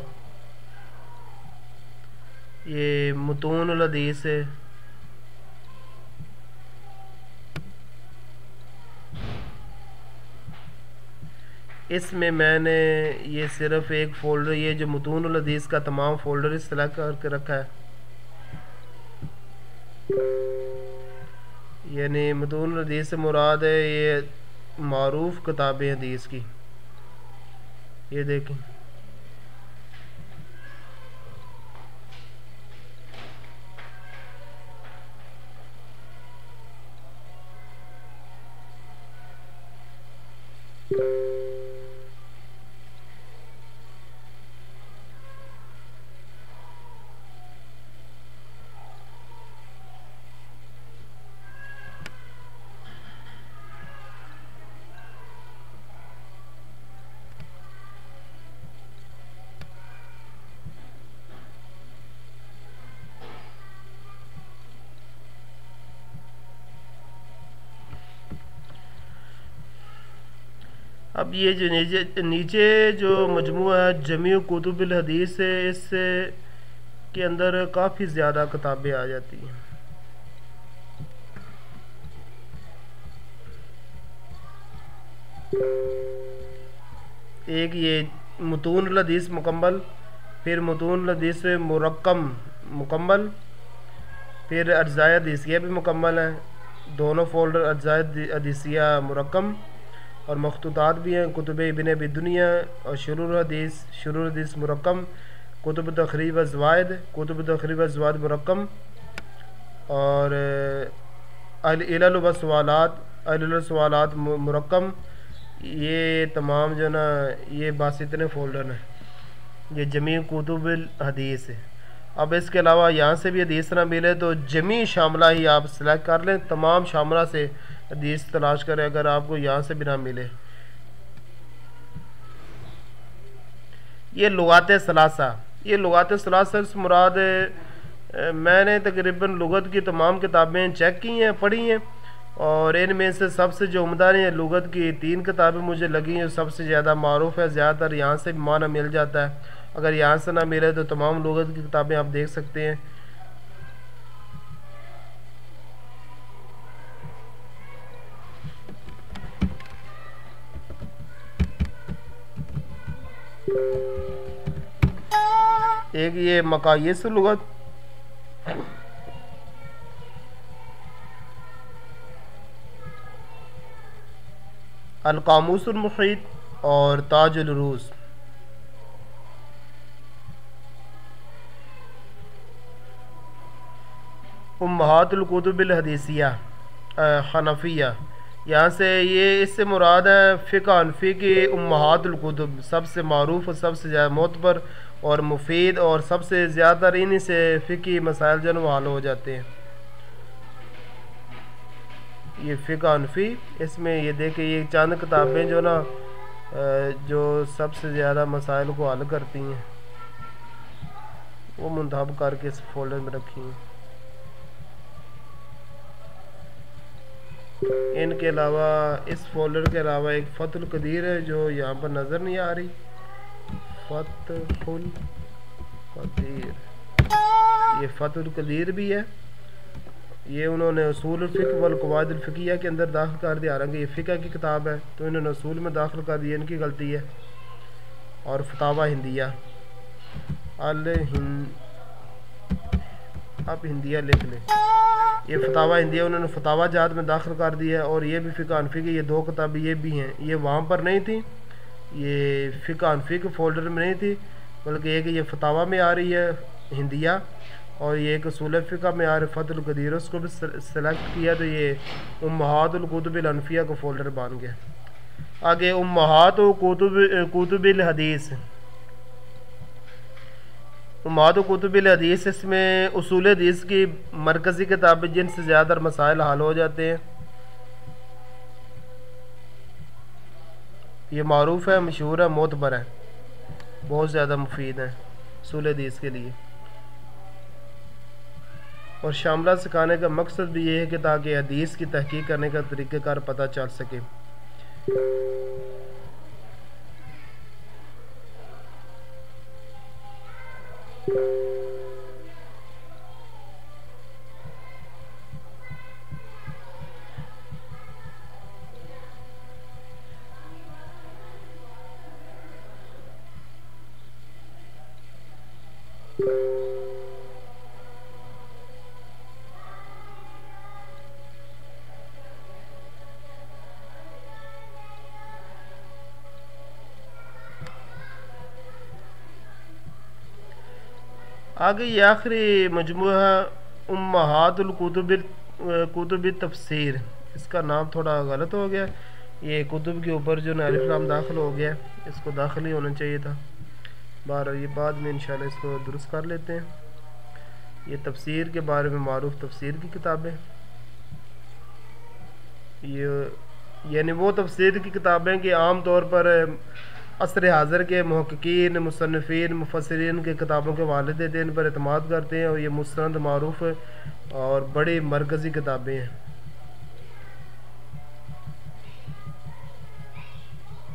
ये मुतूनुल हदीस है, इसमें मैंने ये सिर्फ एक फ़ोल्डर, ये जो मुतूनुल हदीस का तमाम फ़ोल्डर सेलेक्ट करके रखा है, यानी मुतूनुल हदीस से मुराद है ये मारूफ किताबें हदीस की। ये देखें, अब ये जो नीचे नीचे जो मजमूआ है जमी कुतुबिल हदीस है, इससे के अंदर काफ़ी ज़्यादा किताबें आ जाती हैं। एक ये मुतून हदीस मुकम्मल, फिर मुतून हदीस मुरक्कम मुकम्मल, फिर अज्जाए हदीसिया भी मुकम्मल है, दोनों फोल्डर अज्जाए हदीसिया मुरक्कम और मखतूतात भी हैं। कुतुब इब्न अबी दुनिया और शुरूर हदीस मुरक्कम, कुतुब तखरीब ज़वाइद, कुतुब तखरीब ज़वाइद मुरक्कम और अल-इलल व सवालात मुरक्कम। ये तमाम जो ना ये बस इतने फ़ोल्डर हैं, ये जमी कुतुबिल हदीस है। अब इसके अलावा यहाँ से भी हदीस ना मिले तो जमी शामला ही आप सेलेक्ट कर लें, तमाम शामला से हदीस तलाश करें अगर आपको यहाँ से भी ना मिले। ये लुगात सलासा, ये लुगात सलासा से मुराद मैंने तकरीबन लुगत की तमाम किताबें चेक की हैं, पढ़ी हैं, और इनमें से सबसे जो उम्दा है लुगत की 3 किताबें मुझे लगी हैं, सबसे ज़्यादा मारूफ़ है, ज़्यादातर यहाँ से भी माना मिल जाता है। अगर यहाँ से ना मिले तो तमाम लुगत की किताबें आप देख सकते हैं। एक ये मकायिस लुगत, अल-कामूसुल मुहीत और ताजुल उरूस। उम्महातुल कुतुबिल हदीसिया हनफिया, यहाँ से ये इससे मुराद है फ़िक़्ह हनफी की उम्महातुल कुतुब, सबसे मारूफ़ और सबसे ज़्यादा मोतबर और मुफीद और सबसे ज़्यादा इन्हीं से फ़िक़्ही मसाइल जो वो हल हो जाते हैं। ये फ़िक़्ह हनफी, इसमें ये देखें ये चंद किताबें जो ना जो सबसे ज़्यादा मसाइल को हल करती हैं वो मुंतखब करके इस फोल्डर में रखी हैं। इनके अलावा इस फोल्डर के अलावा एक फ़तहुल क़दीर है जो यहाँ पर नज़र नहीं आ रही, फ़तहुल क़दीर, ये फ़तहुल क़दीर भी है। ये उन्होंने उसूल फ़िक़्ह वल क़वाइद फ़िक़हिया के अंदर दाखिल कर दिया, हालांकि ये फ़िक़्ह की किताब है तो इन्होंने उसूल में दाखिल कर दिया, इनकी गलती है। और फतावा हिंदिया आप हिंदिया लिख लें, ये फतावा हिंदिया उन्होंने फतावा जात में दाखिल कर दिया है। और ये भी फ़िक़्ह हनफी की ये 2 किताबें ये भी हैं, ये वहाँ पर नहीं थी, ये फ़िक़्ह हनफी के फ़ोल्डर में नहीं थी, बल्कि एक ये फतावा में आ रही है हिंदिया और ये एक उसूल फ़िक़्ह में आ रही है फ़तहुल क़दीर, उसको भी सेलेक्ट किया तो ये उम्महातुल कुतुबिल हनफिया का फ़ोल्डर बन गया। आगे उम्महातुल कुतुबिल हदीस, उम्महातुल कुतुबिल हदीस, इसमें उसूल हदीस की मरकज़ी किताबें जिनसे ज़्यादा मसाइल हल हो जाते हैं। ये मारूफ़ है, मशहूर है, मोतबर है, बहुत ज़्यादा मुफीद है उसूल हदीस के लिए। और शामला सिखाने का मकसद भी ये है कि ताकि हदीस की तहकीक करने का तरीक़ाकार पता चल सके। आगे ये आखिरी मजमूआ उम्महातुल कुतुब तफसीर, इसका नाम थोड़ा गलत हो गया, ये कुतुब के ऊपर जो ना अलिफ लाम दाखिल हो गया, इसको दाखिल ही होना चाहिए था। बार ये बाद में इंशाल्लाह इसको दुरुस्त कर लेते हैं। ये तफसीर के बारे में मारूफ तफसीर की किताबें, ये यानी वो तफसीर की किताबें कि आम तौर पर असर हाज़िर के मुहक्किकीन, मुसन्निफ़ीन, मुफस्सिरीन के किताबों के हवाले देते हैं, इन पर एतमाद करते हैं और ये मुस्तनद मारूफ और बड़ी मरकज़ी किताबें हैं।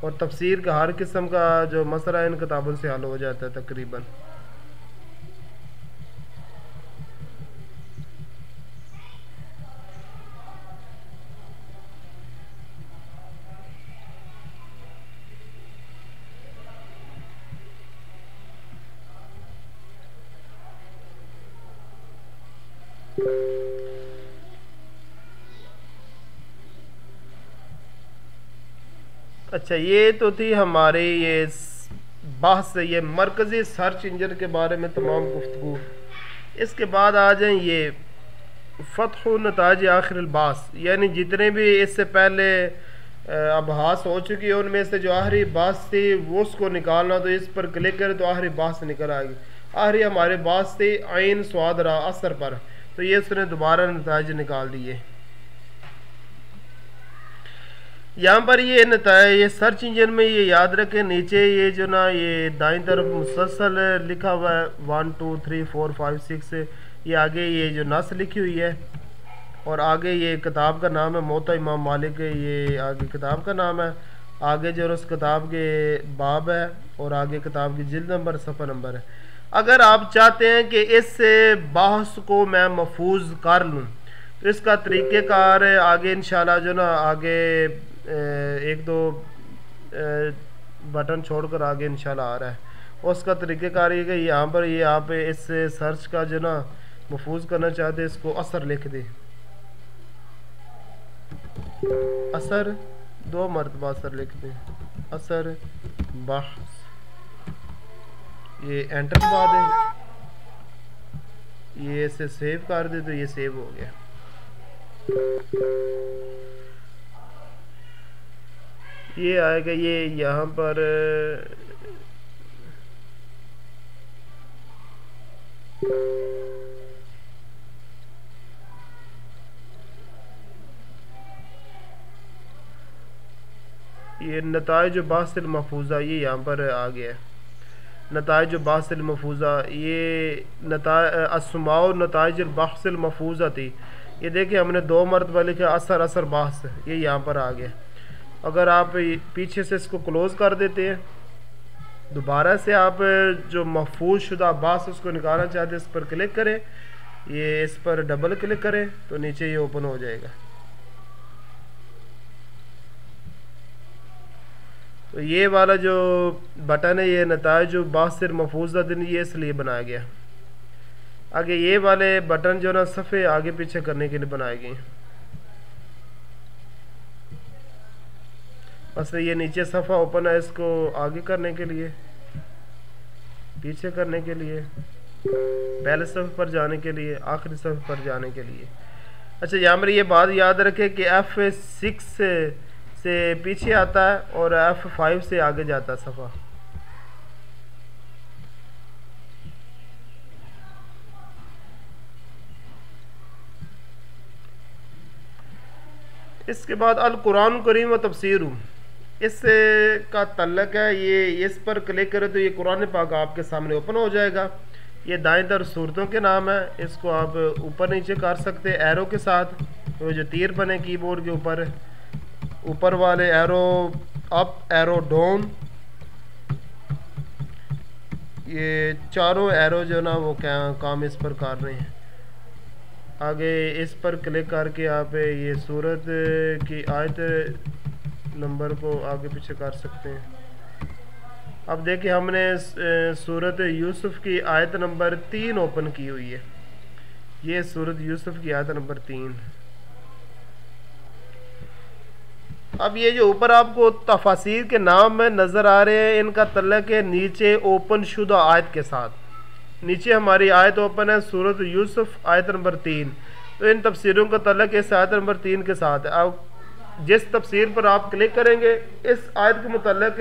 और तफसीर का हर किस्म का जो मसला इन किताबों से हल हो जाता है तकरीबन। अच्छा, ये तो थी हमारे ये बहस, ये मरकज़ी सर्च इंजन के बारे में तमाम गुफ्तगू। इसके बाद आ जाए ये फ़तह नताज आखिर बास, यानी जितने भी इससे पहले अबहास हो चुकी है उनमें से जो आखिरी बास थी वो उसको निकालना। तो इस पर क्लिक करें तो आखिरी बास निकल आएगी। आखिरी हमारे बास थी आइन स्वाद रा असर पर, तो ये उसने दोबारा नताज निकाल दिए। यहाँ पर ये नताज, ये सर्च इंजन में ये याद रखें, नीचे ये जो ना ये दाईं तरफ मुसलसल लिखा हुआ है 1 2 3 4 5 6, ये आगे ये जो नस लिखी हुई है और आगे ये किताब का नाम है मोता इमाम मालिक, ये आगे किताब का नाम है, आगे जो उस किताब के बाब है और आगे किताब की जिल्द नंबर सफ़ा नंबर है। अगर आप चाहते हैं कि इस बहस को मैं महफूज कर लूँ तो इसका तरीक़ेकार आगे इंशाल्लाह जो ना आगे एक दो बटन छोड़कर आगे इंशाल्लाह आ रहा है। उसका तरीक़ेकार ये कि यहाँ पर ये आप इस सर्च का जो ना महफूज करना चाहते हैं इसको असर लिख दें, असर 2 मरतबा असर लिख दें, असर बहस, ये एंटर दबा दें, ये इसे सेव कर दे तो ये सेव हो गया। ये आएगा, ये यहाँ पर ये नताइज बासिल महफूजा, ये यहाँ पर आ गया है नताइज बासिल महफूजा। ये असमाओ नताइज बासिल महफूजा थी, ये देखिए हमने 2 मरतबा लिखा असर असर बास, ये यहाँ पर आ गया। अगर आप पीछे से इसको क्लोज़ कर देते हैं, दोबारा से आप जो महफूज शुदा बास उसको निकालना चाहते हैं इस पर क्लिक करें, ये इस पर डबल क्लिक करें तो नीचे ये ओपन हो जाएगा। तो ये वाला जो बटन है ये नताइज बासिर महफूजा दिन ये इसलिए बनाया गया। आगे ये वाले बटन जो ना सफ़े आगे पीछे करने के लिए बनाए गए। बस ये नीचे सफ़ा ओपन है, इसको आगे करने के लिए, पीछे करने के लिए, पहले सफ़े पर जाने के लिए, आखिरी सफ़े पर जाने के लिए। अच्छा, यहाँ पर ये बात याद रखें कि F6 से पीछे आता है और F5 से आगे जाता है सफ़ा। इसके बाद अल कुरान करीम व तफसीर, इससे का तल्लक है, ये इस पर क्लिक करें तो ये कुरान पाक आपके सामने ओपन हो जाएगा। ये दाएं तरफ सूरतों के नाम है, इसको आप ऊपर नीचे कर सकते हैं एरो के साथ। तो जो तीर बने कीबोर्ड के ऊपर, ऊपर वाले एरो अप, एरो डाउन, ये चारों एरो जो ना वो काम इस पर कर रहे हैं। आगे इस पर क्लिक करके आप ये सूरत की आयत नंबर को आगे पीछे कर सकते हैं। अब देखिए हमने सूरत यूसुफ की आयत नंबर 3 ओपन की हुई है, ये सूरत यूसुफ की आयत नंबर 3। अब ये जो ऊपर आपको तफासीर के नाम में नज़र आ रहे हैं इनका तल्लक है नीचे ओपन शुदा आयत के साथ। नीचे हमारी आयत ओपन है सूरत यूसुफ आयत नंबर 3, तो इन तफसीरों का तल्लक इस आयत नंबर 3 के साथ है। अब जिस तफसीर पर आप क्लिक करेंगे इस आयत के मुतल्लक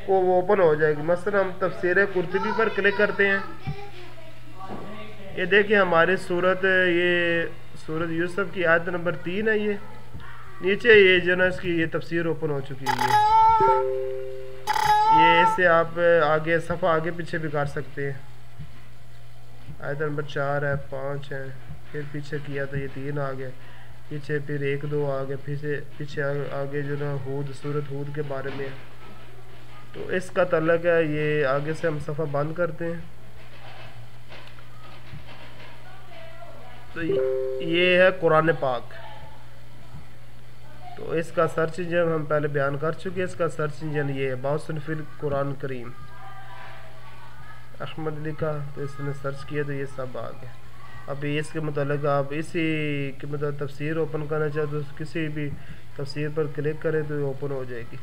को वो ओपन हो जाएगी। मसलन हम तफसीर कुर्तुबी पर क्लिक करते हैं, ये देखिए हमारी सूरत, ये सूरत यूसुफ की आयत नंबर 3 है। ये नीचे ये जो ना इसकी ये तफसीर ओपन हो चुकी है। ये इससे आप आगे सफ़ा आगे पीछे भी कर सकते हैं। आयत नंबर 4 है, 5 है, फिर पीछे किया तो ये 3 आ गया, पीछे फिर 1 2 आ गया, पीछे आगे जो ना हूद, सूरत हूद के बारे में तो इसका तल्लक है, ये आगे से हम सफ़ा बंद करते हैं। तो ये है कुरान पाक। तो इसका सर्च इंजन हम पहले बयान कर चुके हैं। इसका सर्च इंजन ये है, बाउसन फिल कुरान करीम अहमद लिखा, तो इसने सर्च किया तो ये सब आ गया। अभी इसके मतलब आप इसी के मतलब तफसीर ओपन करना चाहते तो किसी भी तफसीर पर क्लिक करें तो ये ओपन हो जाएगी।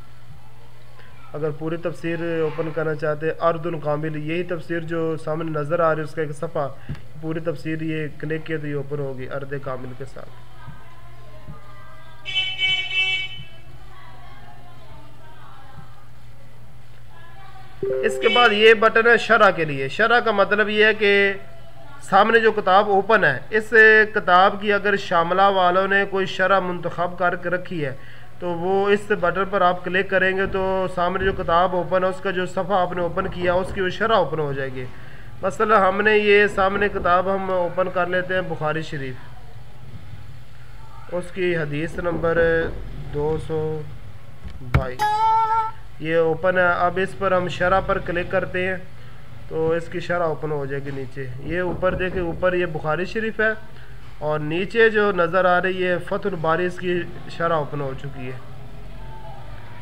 अगर पूरी तफसीर ओपन करना चाहते हैं अर्दुल कामिल, यही तफसीर जो सामने नज़र आ रही है उसका एक सफ़ा, पूरी तफसीर ये क्लिक किया तो ये ओपन होगी अर्द कामिल के साथ। इसके बाद ये बटन है शरह के लिए। शरह का मतलब ये है कि सामने जो किताब ओपन है, इस किताब की अगर शामला वालों ने कोई शरह मुंतखब करके रखी है तो वो इस बटन पर आप क्लिक करेंगे तो सामने जो किताब ओपन है उसका जो सफ़ा आपने ओपन किया उसकी वो शरह ओपन हो जाएगी। मसलन हमने ये सामने किताब हम ओपन कर लेते हैं बुखारी शरीफ, उसकी हदीस नंबर 222 ये ओपन है। अब इस पर हम शरह पर क्लिक करते हैं तो इसकी शरह ओपन हो जाएगी। नीचे ये ऊपर देखें, ऊपर ये बुखारी शरीफ है और नीचे जो नज़र आ रही है फतहुल बारी, इसकी शरह ओपन हो चुकी है।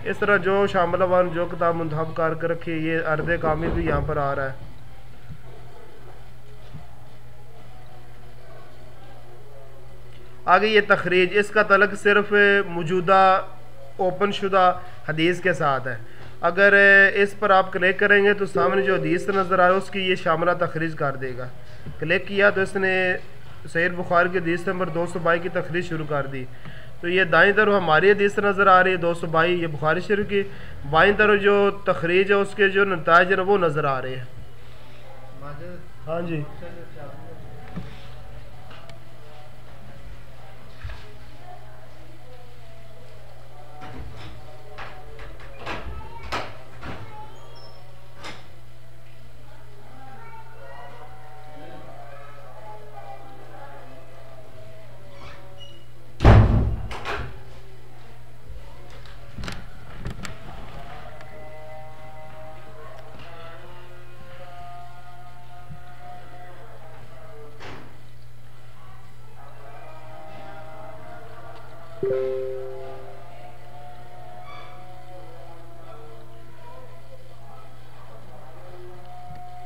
इस तरह जो शामिल जो किताब मुंतखब करके रखी है, ये अर्द कामिल भी यहाँ पर आ रहा है। आगे ये तखरीज, इसका तल्लुक सिर्फ मौजूदा ओपन शुदा हदीस के साथ है। अगर इस पर आप क्लिक करेंगे तो सामने जो हदीस नज़र आ रहा है उसकी ये शामिला तखरीज कर देगा। क्लिक किया तो इसने सहीह बुखारी की हदीस नंबर 222 की तखरीज शुरू कर दी। तो ये दाईं तरफ हमारी हदीस नज़र आ रही है 222, ये बुखारी शरीफ की। बाईं तरफ जो तखरीज है उसके जो नताइज है वो नज़र आ रहे हैं। हाँ जी,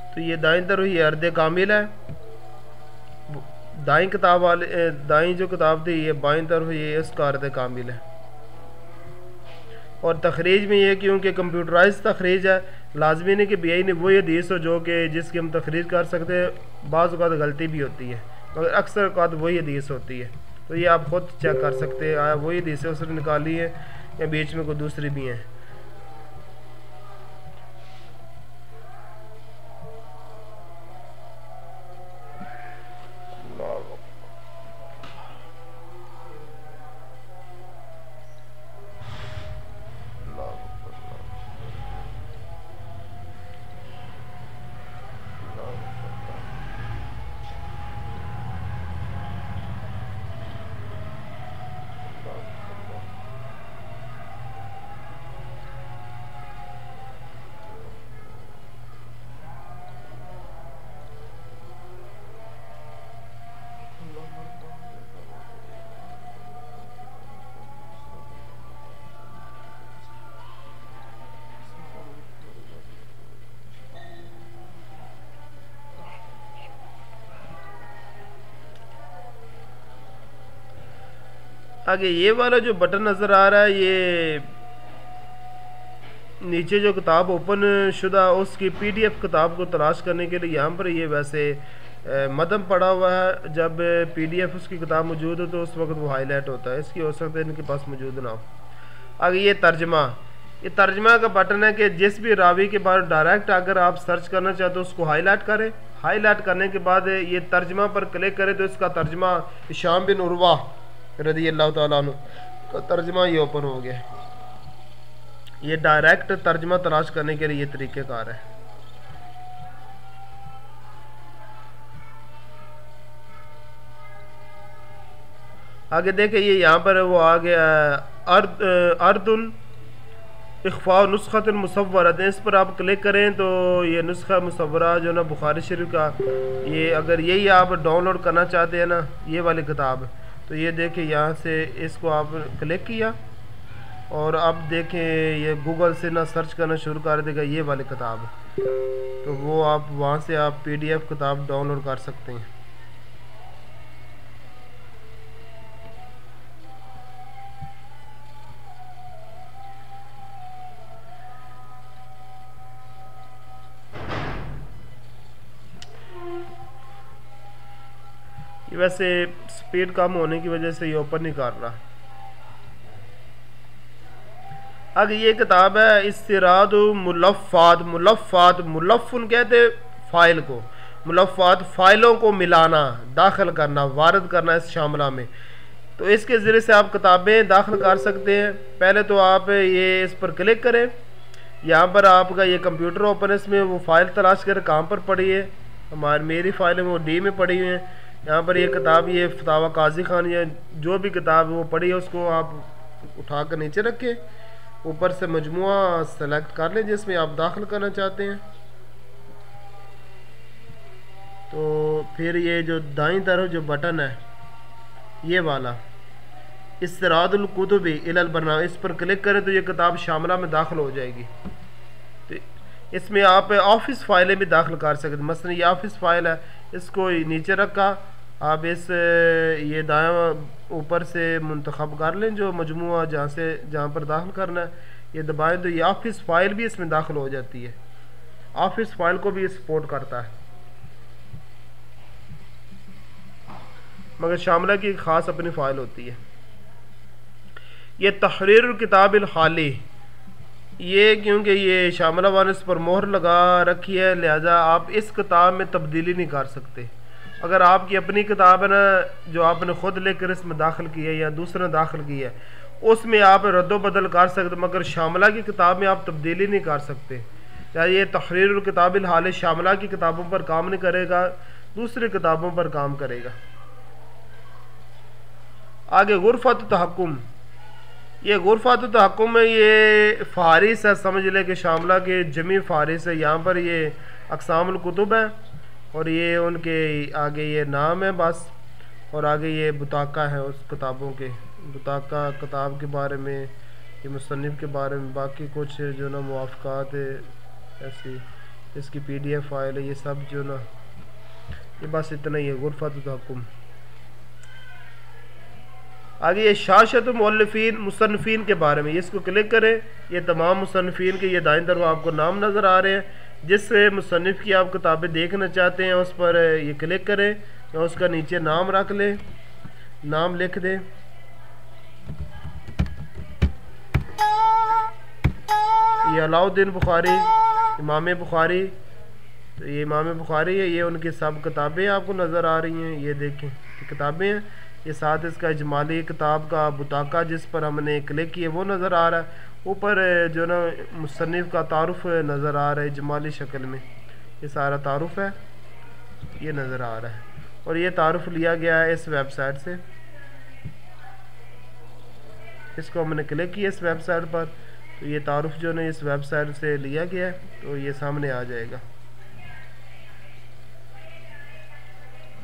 तो ये दाईं तरफ ये अर्द कामिल है। दाईं किताब वाले दाईं जो किताब थी ये बाईं तरफ ये इसका अर्द कामिल है। और तखरीज में ये क्योंकि कंप्यूटराइज तखरीज है, लाजमी नहीं कि बीआई ने वही हदीस हो जो कि जिसकी हम तखरीज कर सकते हैं। बाज़ औक़ात गलती भी होती है मगर अक्सर औक़ात वही हदीस होती है। तो ये आप ख़ुद चेक कर सकते हैं आया वही हदीस उसने निकाली है या बीच में कोई दूसरी भी हैं। आगे ये वाला जो बटन नज़र आ रहा है ये नीचे जो किताब ओपन शुदा उसकी PDF किताब को तलाश करने के लिए यहाँ पर ये वैसे मदम पड़ा हुआ है। जब PDF उसकी किताब मौजूद हो तो उस वक्त वो हाईलाइट होता है, इसकी हो सकता है इनके पास मौजूद ना हो। आगे ये तर्जमा, ये तर्जमा का बटन है कि जिस भी रावी के बारे में डायरेक्ट अगर आप सर्च करना चाहते हो उसको हाईलाइट करें। हाईलाइट करने के बाद ये तर्जमा पर क्लिक करें तो इसका तर्जमा हिशाम बिन उर्वा रज़ी अल्लाह ताला अन्हु का तर्जमा ये ओपन हो गया। ये डायरेक्ट तर्जमा तलाश करने के लिए ये तरीक़ेकार है। आगे देखें ये यहाँ पर वो आ गया अर्दुल इख्फ़ा नुस्ख़तुल मुसव्वरत, इस पर आप क्लिक करें तो ये नुस्ख़ा मुसव्वरा जो ना बुखारी शरीफ का, ये अगर यही आप डाउनलोड करना चाहते हैं ना ये वाली किताब, तो ये देखें यहाँ से इसको आप क्लिक किया और अब देखें ये गूगल से ना सर्च करना शुरू कर देगा ये वाली किताब, तो वो आप वहाँ से आप PDF किताब डाउनलोड कर सकते हैं। ये वैसे स्पीड कम होने की वजह से ये ओपन नहीं कर रहा। आगे ये किताब है इस्तिराद मुलफ़ात, मुलफ़ात मुलफ़ुन कहते फ़ाइल को, मुलफ़ात फ़ाइलों को मिलाना, दाखिल करना, वारद करना इस शामला में। तो इसके ज़रिए से आप किताबें दाखिल कर सकते हैं। पहले तो आप ये इस पर क्लिक करें, यहाँ पर आपका ये कंप्यूटर ओपन है, इसमें वो फ़ाइल तलाश कर कहाँ पर पड़ी है, मेरी फ़ाइल में वो D में पड़ी हुई है। यहाँ पर ये किताब ये फतावा काजी खान या जो भी किताब है वो पढ़ी है उसको आप उठा कर नीचे रखें, ऊपर से मजमुआ सेलेक्ट कर लें जिसमें आप दाखिल करना चाहते हैं। तो फिर ये जो दाईं तरफ जो बटन है ये वाला इस्तिरादुल कुतुबी इलल बरनामा, इस पर क्लिक करें तो ये किताब शामला में दाखिल हो जाएगी। तो इसमें आप ऑफिस फाइलें भी दाखिल कर सकते हैं। मसलन ये ऑफिस फाइल है, इसको नीचे रखा, आप इस ये दायां ऊपर से मुंतखब कर लें जो मजमुआ जहाँ पर दाखिल करना है, ये दबाएं तो ये ऑफिस फाइल भी इसमें दाखिल हो जाती है। ऑफिस फाइल को भी सपोर्ट करता है, मगर शामला की ख़ास अपनी फ़ाइल होती है। ये तहरीर किताबिल खाली, ये क्योंकि ये शामला वाले इस पर मोहर लगा रखी है लिहाजा आप इस किताब में तब्दीली नहीं कर सकते। अगर आपकी अपनी किताब है ना जो आपने ख़ुद लेकर इसमें दाखिल की है या दूसरे ने दाखिल की है उसमें आप रद्दो बदल कर सकते, मगर शामला की किताब में आप तब्दीली नहीं कर सकते। या ये तहरीर किताबिल हाल शामला की किताबों पर काम नहीं करेगा, दूसरी किताबों पर काम करेगा। आगे गुरफत तहक्कुम, ये गुरफत तहक्कुम में ये फ़ारिस है, समझ ले कि शामला के जमी फ़ारिस है। यहाँ पर ये अक़सामुल कुतुब है और ये उनके आगे ये नाम है बस, और आगे ये बुताका है उस किताबों के, बुताका किताब के बारे में, ये मुसन्निफ़ के बारे में, बाकी कुछ जो ना मुआफ़क़ात ऐसी इसकी PDF फाइल है, ये सब जो ना ये बस इतना ही है गुरफत तहक्कुम। आगे ये शाशत मुअल्लिफ़ीन मुसन्निफ़ीन के बारे में, इसको क्लिक करें, ये तमाम मुसन्निफ़ीन के ये दाईं तरफ आपको नाम नज़र आ रहे हैं। जिस मुसन्निफ़ की आप किताबें देखना चाहते हैं उस पर ये क्लिक करें या उसका नीचे नाम रख लें, नाम लिख दें। ये अलाउद्दीन बुखारी, इमाम बुखारी, तो ये इमाम बुखारी है, ये उनकी सब किताबें आपको नज़र आ रही हैं, ये देखें किताबें हैं। ये साथ इसका इजमाली किताब का बुताका जिस पर हमने क्लिक किए वो नज़र आ रहा है, ऊपर जो ना मुसन्निफ़ का तारुफ नज़र आ रहा है इजमाली शक्ल में, ये सारा तारुफ है ये नज़र आ रहा है। और ये तारुफ लिया गया है इस वेबसाइट से, इसको हमने क्लिक किया इस वेबसाइट पर, तो ये तारुफ जो ना इस वेबसाइट से लिया गया है, तो ये सामने आ जाएगा।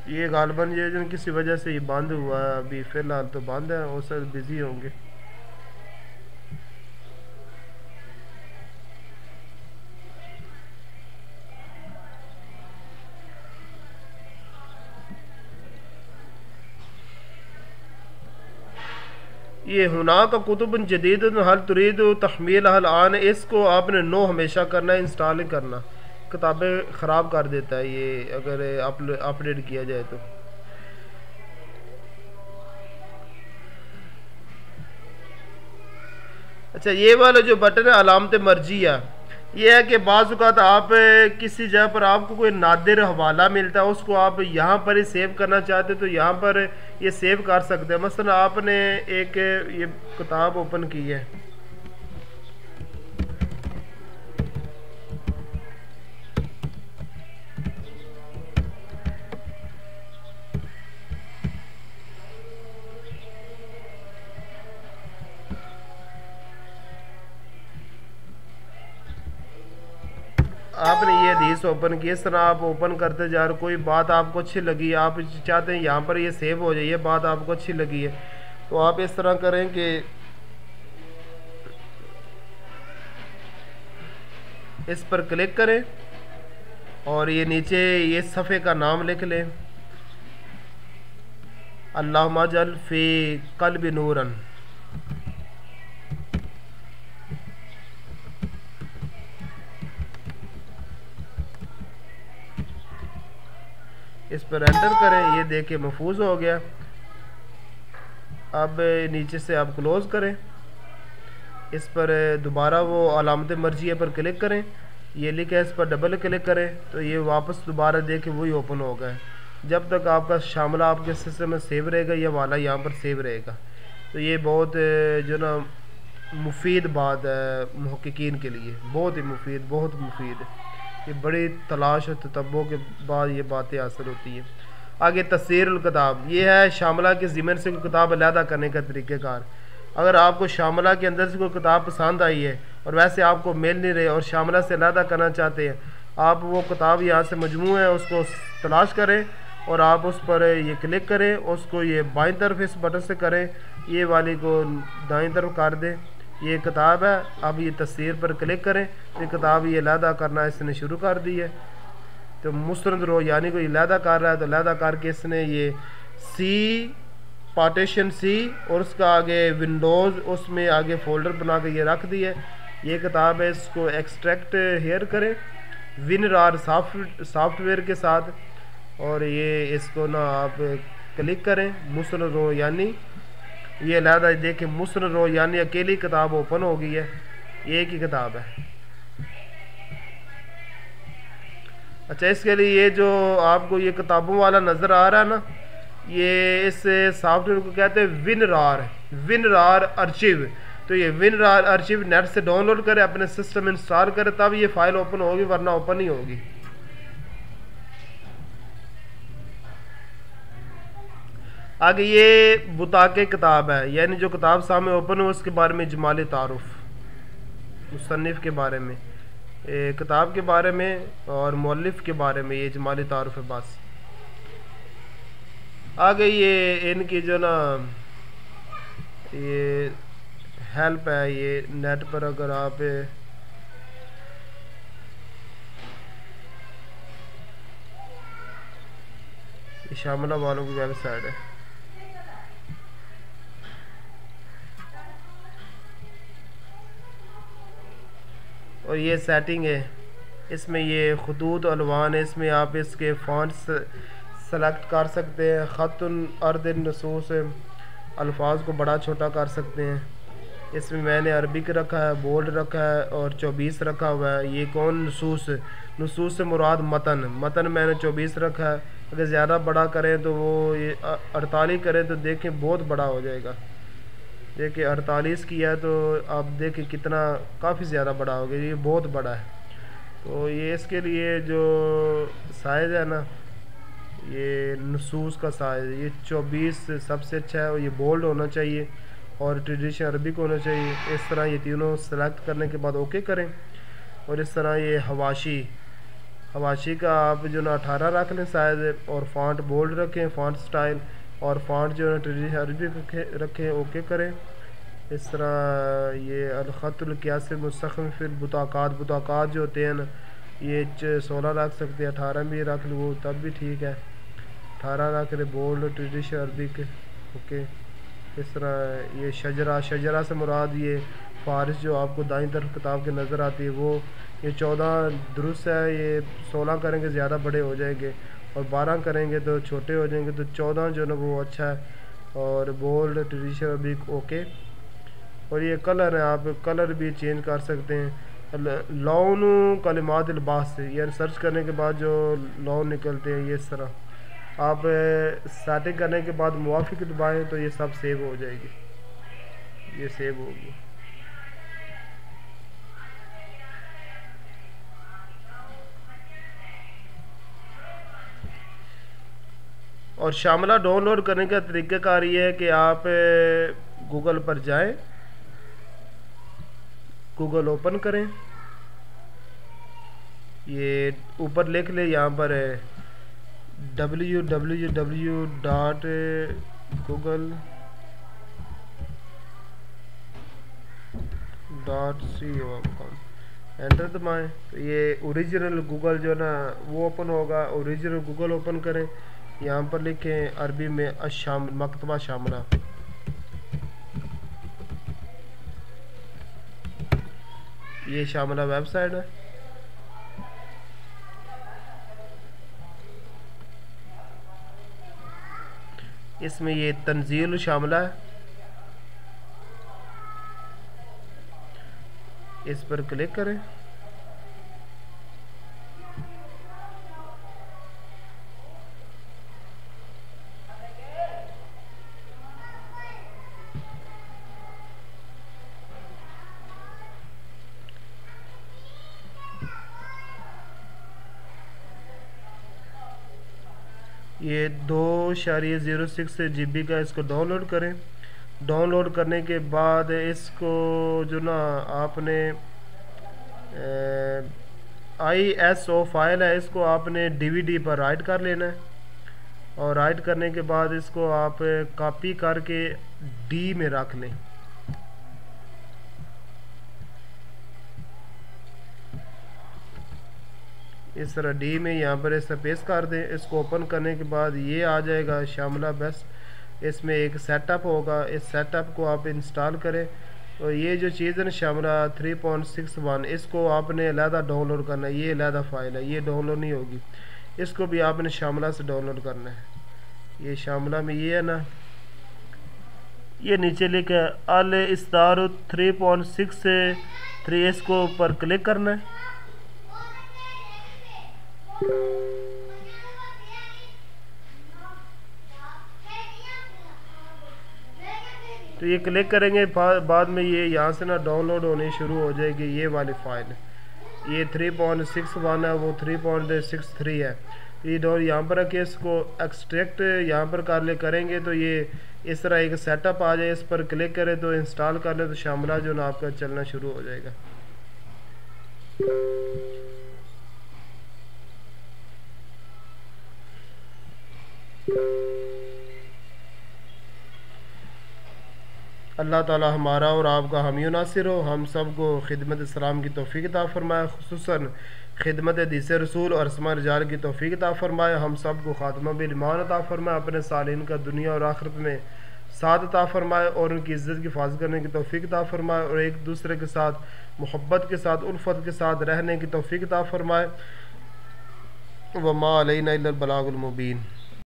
ये गालबन ये जो किसी वजह से ये बंद हुआ है, अभी फ़िलहाल तो बंद है, वो सब बिज़ी होंगे। ये हुना का कुतुब जदीद हल तुरीद तहमील हल आन, इसको आपने नो हमेशा करना है, इंस्टॉल ही करना, किताबें ख़राब कर देता है ये अगर अपडेट किया जाए तो। अच्छा ये वाला जो बटन है अलामत मर्जिया, ये है कि बाज़ औक़ात आप किसी जगह पर आपको कोई नादिर हवाला मिलता है उसको आप यहाँ पर ही सेव करना चाहते तो यहाँ पर ये सेव कर सकते हैं। मसलन आपने एक ये किताब ओपन की है, आपने ये हदीस ओपन की, इस तरह आप ओपन करते जा रहे, कोई बात आपको अच्छी लगी, आप चाहते हैं यहाँ पर ये सेव हो जाए, ये बात आपको अच्छी लगी है, तो आप इस तरह करें कि इस पर क्लिक करें और ये नीचे ये सफ़े का नाम लिख लें, अल्लाहुम्मा जल फ़ी क़ल्बी नूरन। इस पर एंटर करें, ये देखे महफूज हो गया। अब नीचे से आप क्लोज़ करें, इस पर दोबारा वो अलामत मर्जिया पर क्लिक करें, ये लिखा है, इस पर डबल क्लिक करें तो ये वापस दोबारा देखे वही ओपन हो गया। जब तक आपका शामिला आपके सिस्टम में सेव रहेगा, ये वाला यहाँ पर सेव रहेगा। तो ये बहुत जो ना मुफीद बात है मुहक्किकीन के लिए, बहुत ही मुफीद, बहुत मुफीद। ये बड़ी तलाश और ततब्बो के बाद ये बातें हासिल होती हैं। आगे तफसीरुल किताब, ये है शामिला के ज़िमन से कोई किताब अलहदा करने का तरीक़ेकार। अगर आपको शामिला के अंदर से कोई किताब पसंद आई है और वैसे आपको मिल नहीं रहे और शामिला से अलहदा करना चाहते हैं, आप वो किताब यहाँ से मजमू है उसको तलाश करें और आप उस पर ये क्लिक करें, उसको ये बाईं तरफ इस बटन से करें, ये वाली को दाईं तरफ कर दें, ये किताब है। अब ये तस्वीर पर क्लिक करें तो ये किताब ये अलहदा करना इसने शुरू कर दी है। तो मुस्तरद रो यानी कोई अलहदा कर रहा है तो अलहदा करके इसने ये सी पार्टीशन सी और उसका आगे विंडोज़, उसमें आगे फ़ोल्डर बना के ये रख दिए। ये किताब है, इसको एक्सट्रैक्ट हेयर करें विनरार सॉफ्टवेयर के साथ और ये इसको ना आप क्लिक करें, मुस्तरद रो यानी ये अलहदा देखें, मुस्तरद रो यानी अकेली किताब ओपन हो गई है, एक ही किताब है। अच्छा, इसके लिए ये जो आपको ये किताबों वाला नज़र आ रहा है ना, ये इस सॉफ्टवेयर को कहते हैं विनरार अर्चिव। तो ये विनरार अर्चिव नेट से डाउनलोड करें, अपने सिस्टम इंस्टॉल करें, तब ये फाइल ओपन होगी, वरना ओपन नहीं होगी। आगे ये बुताके किताब है, यानी जो किताब सामने ओपन हो उसके बारे में इजमाली तारुफ, मुसन्निफ के बारे में, किताब के बारे में और मौलिफ के बारे में ये इजमाली तारुफ है बस। आगे ये इनकी जो ना ये हेल्प है, ये नेट पर अगर आप शामिला वालों की वेबसाइट है। और ये सेटिंग है, इसमें ये खतूत अलवान है, इसमें आप इसके फॉन्ट्स सेलेक्ट कर सकते हैं, ख़तुन अर्दिन नसूस अल्फाज को बड़ा छोटा कर सकते हैं। इसमें मैंने अरबिक रखा है, बोल्ड रखा है और 24 रखा हुआ है। ये कौन नसूस से मुराद मतन मैंने 24 रखा है। अगर ज़्यादा बड़ा करें तो वो ये 48 करें तो देखें बहुत बड़ा हो जाएगा। देखिए 48 किया है तो आप देखें कितना काफ़ी ज़्यादा बड़ा हो गया, ये बहुत बड़ा है। तो ये इसके लिए जो साइज़ है ना, ये नसूस का साइज़, ये 24 सबसे अच्छा है और ये बोल्ड होना चाहिए और ट्रेडिशनल अरबिक होना चाहिए। इस तरह ये तीनों सेलेक्ट करने के बाद ओके करें। और इस तरह ये हवाशी का आप जो ना 18 रख लें साइज़, और फॉन्ट बोल्ड रखें, फॉन्ट स्टाइल और फॉन्ट जो है ट्रेडिशनल अरबिक रखें, ओके करें। इस तरह ये अलखतुल क़ियास मुस्तक़िम फिर बुताकात जो होते हैं ना, ये 16 रख सकते हैं, 18 भी रख लो तब भी ठीक है, 18 रख ले, बोल्ड ट्रेडिशनल अरबिक ओके। इस तरह ये शजरा से मुराद ये फारिश जो आपको दाईं तरफ किताब के नज़र आती है वो, ये 14 दुरुस्त है। ये 16 करेंगे ज़्यादा बड़े हो जाएंगे और 12 करेंगे तो छोटे हो जाएंगे, तो 14 जो ना वो अच्छा है। और बोल्ड ट्रेडिशनल अरबिक ओके। और ये कलर है, आप कलर भी चेंज कर सकते हैं। लौन कलिमात लिबास, यानी सर्च करने के बाद जो लौन निकलते हैं, ये इस तरह आप सेटिंग करने के बाद मुवाफिक दबाएं तो ये सब सेव हो जाएगी, ये सेव होगी। और शामिला डाउनलोड करने का तरीक़ाकार ये है कि आप गूगल पर जाएं, गूगल ओपन करें, ये ऊपर लिख ले यहाँ पर है www.google.co.com एंटर दबाएं तो ये ओरिजिनल गूगल जो ना वो ओपन होगा। ओरिजिनल गूगल ओपन करें, यहाँ पर लिखें अरबी में अशाम मकतबा शामला। ये शामला वेबसाइट है। इसमें ये तंजील शामला है, इस पर क्लिक करें। ये 2.06 GB का इसको डाउनलोड करें। डाउनलोड करने के बाद इसको जो ना आपने ISO फाइल है, इसको आपने DVD पर राइट कर लेना है और राइट करने के बाद इसको आप कॉपी करके D में रख लें। इस तरह D में यहाँ पर इसे पेस्ट कर दें। इसको ओपन करने के बाद ये आ जाएगा शामला बेस्ट। इसमें एक सेटअप होगा, इस सेटअप को आप इंस्टॉल करें। और ये जो चीज़ है ना शामला 3.61, इसको आपने अलहदा डाउनलोड करना है। ये अलहदा फाइल है, ये डाउनलोड नहीं होगी। इसको भी आपने शामला से डाउनलोड करना है। ये शामला में ये है ना, ये नीचे लिखा है अल इस्तार 3.63, इसको ऊपर क्लिक करना है। तो ये क्लिक करेंगे, बाद में ये यहाँ से ना डाउनलोड होने शुरू हो जाएगी। ये वाली फाइल, ये 3.61 है, वो 3.63 है। ये डॉल यहाँ पर रखे, इसको एक्सट्रैक्ट यहाँ पर करेंगे तो ये इस तरह एक सेटअप आ जाए। इस पर क्लिक करें तो इंस्टॉल कर ले तो शामला जो ना आपका चलना शुरू हो जाएगा। अल्लाह ताला हमारा और आपका हामी नासिर हो। हम सब को खिदमत इस्लाम की तौफीक अता फरमाए, खुसूसन खिदमत हदीस रसूल और अस्मा रिजाल की तौफीक अता फरमाए। हम सब को खात्मा बिल ईमान अता फरमाए, अपने सालिन का दुनिया और आखिरत में साथ अता फरमाए और उनकी इज़्ज़त की हिफाज़त करने की तौफीक अता फरमाए और एक दूसरे के साथ मोहब्बत के साथ उल्फत के साथ रहने की तौफीक अता फरमाए। वमा अलैना इल्लल बलागुल मुबीन।